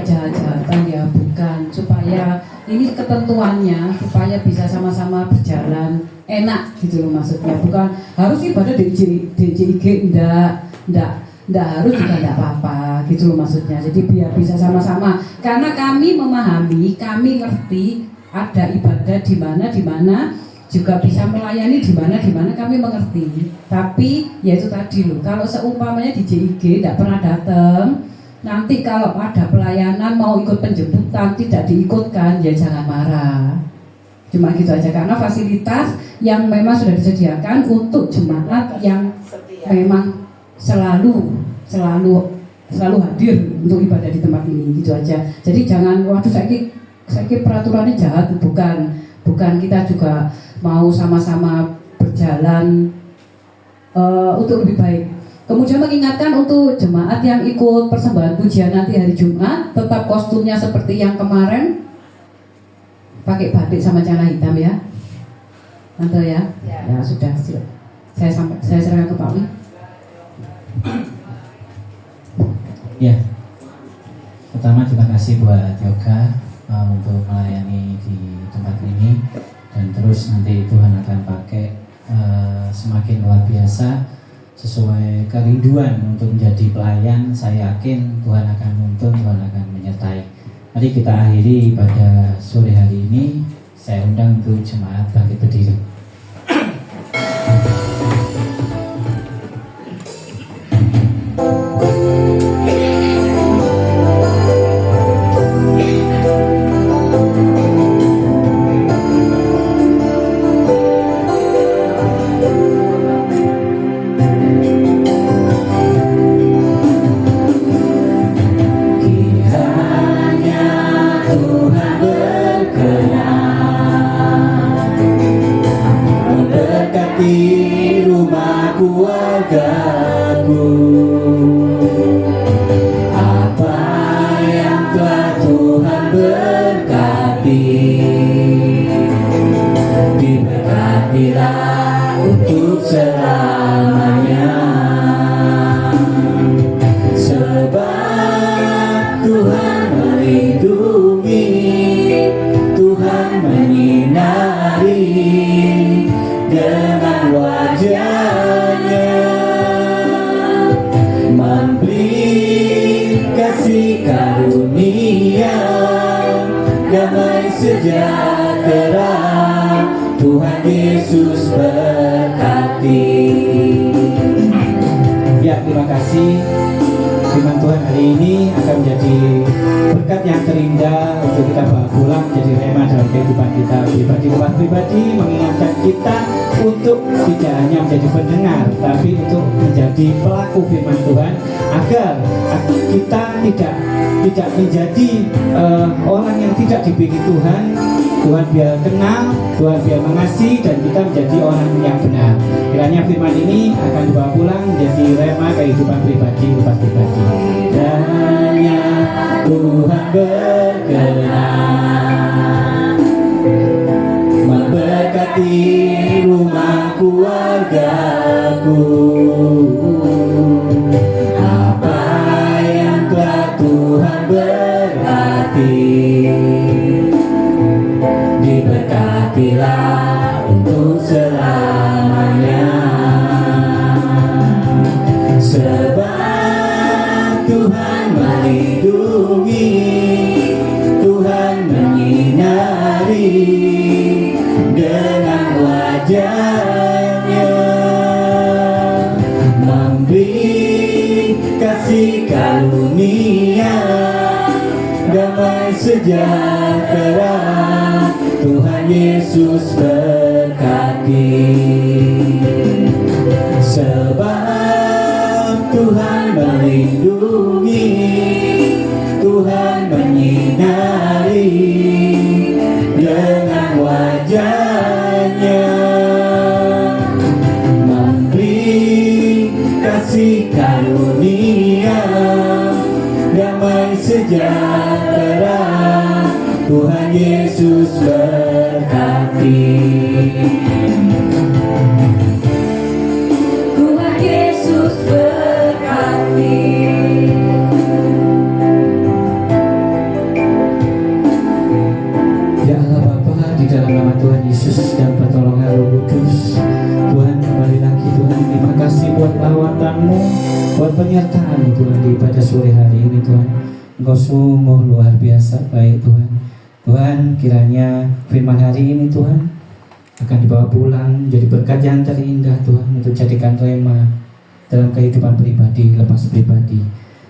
jahat-jahatan ya, bukan, supaya ini ketentuannya supaya bisa sama-sama berjalan enak gitu loh maksudnya. Bukan harus ibadah di JIG, enggak harus juga enggak apa-apa gitu loh maksudnya. Jadi biar bisa sama-sama, karena kami memahami, kami ngerti ada ibadah di mana juga bisa melayani di mana kami mengerti. Tapi ya itu tadi loh, kalau seumpamanya di JIG tidak pernah datang, nanti kalau ada pelayanan mau ikut penjemputan tidak diikutkan, ya jangan marah. Cuma gitu aja, karena fasilitas yang memang sudah disediakan untuk jemaat yang memang selalu hadir untuk ibadah di tempat ini, gitu aja. Jadi jangan, waduh saya peraturannya jahat, bukan, kita juga mau sama-sama berjalan untuk lebih baik. Kemudian mengingatkan untuk jemaat yang ikut persembahan pujian nanti hari Jumat, tetap kostumnya seperti yang kemarin, pakai batik sama celana hitam ya, mantul ya. Ya sudah, saya serahkan ke Pak Wi. Ya, pertama terima kasih buat Yoga untuk melayani di tempat ini, dan terus nanti Tuhan akan pakai semakin luar biasa sesuai kerinduan untuk menjadi pelayan. Saya yakin Tuhan akan menuntun, Tuhan akan menyertai. Mari kita akhiri pada sore hari ini. Saya undang untuk jemaat bangkit berdiri. Tuhan Yesus berkati. Ya, terima kasih firman Tuhan hari ini akan menjadi berkat yang terindah untuk kita bawa pulang jadi rema dalam kehidupan kita pribadi, mengingatkan kita untuk tidak hanya menjadi pendengar tapi untuk menjadi pelaku firman Tuhan, agar kita tidak menjadi orang yang tidak dipilih Tuhan biar kenal, Tuhan biar mengasihi, dan kita menjadi orang yang benar. Kiranya firman ini akan dibawa pulang menjadi rema kehidupan pribadi. Dan hanya Tuhan berkenan memberkati rumah keluargaku. Apa yang telah Tuhan berkati, diberkatilah untuk selamanya. Sebab Tuhan melindungi, Tuhan menyinari dengan wajah-Nya, memberi kasih karunia, damai sejahtera. Tuhan Yesus berkati. Sebab Tuhan melindungi, Tuhan menyinari dengan wajah-Nya, memberi kasih karunia, damai sejahtera. Tuhan Yesus berkati. Tuhan Yesus berkati. Ya Allah Bapa, di dalam nama Tuhan Yesus dan pertolongan Roh Kudus, Tuhan kembali lagi Tuhan, terima kasih buat lawatan-Mu, buat penyertaan Tuhan di ibadah sore hari ini Tuhan. Engkau sungguh luar biasa baik Tuhan. Tuhan, kiranya firman hari ini Tuhan akan dibawa pulang menjadi berkat yang terindah Tuhan, untuk jadikan rema dalam kehidupan pribadi, lepas pribadi.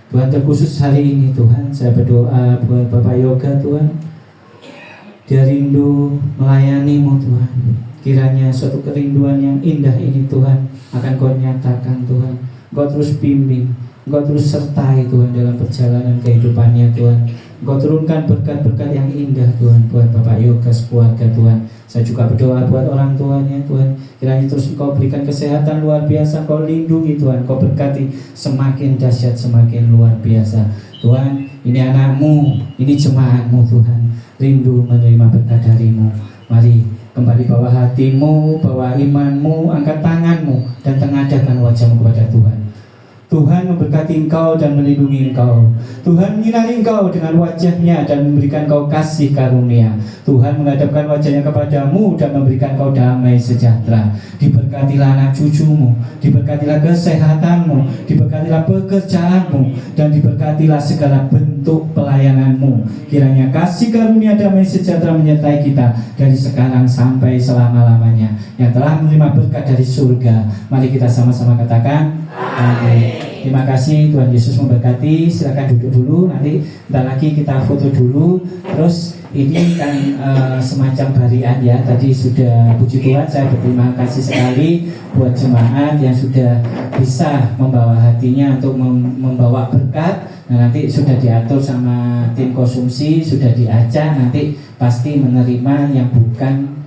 Tuhan, terkhusus hari ini Tuhan, saya berdoa buat Bapak Yoga Tuhan. Dia rindu melayani-Mu Tuhan. Kiranya suatu kerinduan yang indah ini Tuhan akan Kau nyatakan Tuhan. Kau terus bimbing, Kau terus sertai Tuhan dalam perjalanan kehidupannya Tuhan. Kau turunkan berkat-berkat yang indah Tuhan buat Bapak Yoga keluarga Tuhan. Saya juga berdoa buat orang tuanya Tuhan. Kiranya terus Kau berikan kesehatan luar biasa, Kau lindungi Tuhan, Kau berkati semakin dahsyat, semakin luar biasa. Tuhan, ini anak-Mu, ini jemaat-Mu Tuhan, rindu menerima berkat dari-Mu. Mari kembali bawa hatimu, bawa imanmu, angkat tanganmu, dan tengadahkan wajahmu kepada Tuhan. Tuhan memberkati engkau dan melindungi engkau. Tuhan menyinari engkau dengan wajah-Nya dan memberikan kau kasih karunia. Tuhan menghadapkan wajah-Nya kepadamu dan memberikan kau damai sejahtera. Diberkatilah anak cucumu, diberkatilah kesehatanmu, diberkatilah pekerjaanmu, dan diberkatilah segala bentuk pelayananmu. Kiranya kasih karunia damai sejahtera menyertai kita dari sekarang sampai selama-lamanya. Yang telah menerima berkat dari surga, mari kita sama-sama katakan amin. Terima kasih, Tuhan Yesus memberkati. Silakan duduk dulu, nanti bentar lagi kita foto dulu. Terus ini kan semacam barian ya. Tadi sudah, puji Tuhan, saya berterima kasih sekali buat jemaat yang sudah bisa membawa hatinya untuk membawa berkat. Nah, nanti sudah diatur sama tim konsumsi, sudah diajak, nanti pasti menerima yang bukan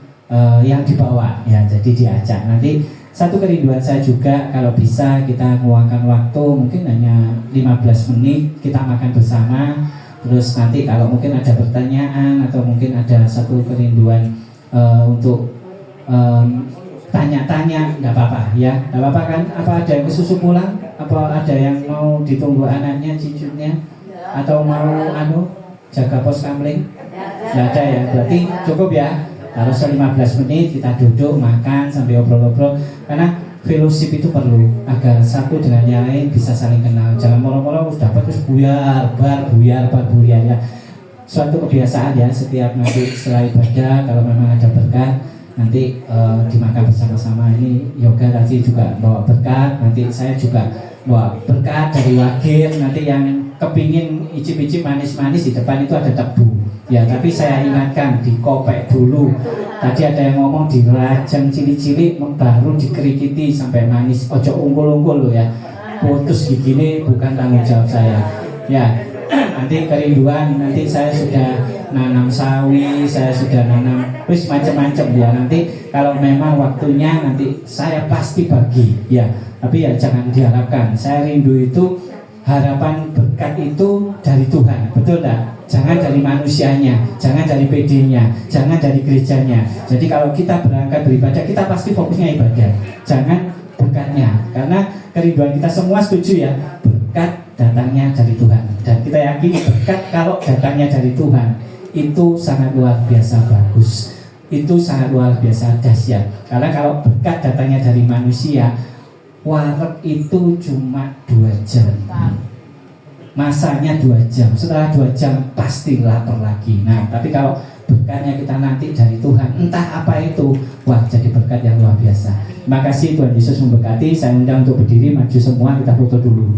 yang dibawa ya. Jadi diajak nanti. Satu kerinduan saya juga, kalau bisa kita meluangkan waktu mungkin hanya 15 menit kita makan bersama. Terus nanti kalau mungkin ada pertanyaan atau mungkin ada satu kerinduan untuk tanya-tanya, nggak apa-apa ya, nggak apa-apa kan? Apa ada yang kesusu pulang? Apa ada yang mau ditunggu anaknya, cucunya? Atau mau jaga pos kamling? Nggak ada ya, berarti cukup ya. Harus 15 menit kita duduk makan sambil obrol-obrol, karena fellowship itu perlu agar satu dengan yang lain bisa saling kenal. Jangan molo-molo dapat terus buyar ya. Suatu kebiasaan ya, setiap nanti setelah ibadah kalau memang ada berkat nanti dimakan bersama-sama. Ini Yoga tadi juga bawa berkat, nanti saya juga Wah, berkat dari Wagir. Nanti yang kepingin icip-icip manis-manis, di depan itu ada tebu. Ya, tapi saya ingatkan dikopek dulu. Tadi ada yang ngomong dirajang cili-cili baru dikerikiti sampai manis. Ojo unggul-unggul loh ya. Putus gini bukan tanggung jawab saya. Ya, nanti kerinduan, nanti saya sudah nanam sawi, saya sudah nanam wis macam-macam ya. Nanti kalau memang waktunya nanti saya pasti bagi ya. Tapi ya jangan diharapkan. Saya rindu itu, harapan berkat itu dari Tuhan, betul tak? Jangan dari manusianya, jangan dari PD-nya, jangan dari gerejanya. Jadi kalau kita berangkat beribadah, kita pasti fokusnya ibadah, jangan berkatnya. Karena kerinduan kita semua setuju ya, berkat datangnya dari Tuhan. Dan kita yakini berkat kalau datangnya dari Tuhan itu sangat luar biasa bagus, itu sangat luar biasa dahsyat. Karena kalau berkat datangnya dari manusia, wareg itu cuma 2 jam, masanya 2 jam, setelah 2 jam pasti lapar lagi. Nah, tapi kalau berkatnya kita nanti dari Tuhan, entah apa itu, wah jadi berkat yang luar biasa. Terima kasih, Tuhan Yesus memberkati. Saya undang untuk berdiri, maju semua, kita foto dulu.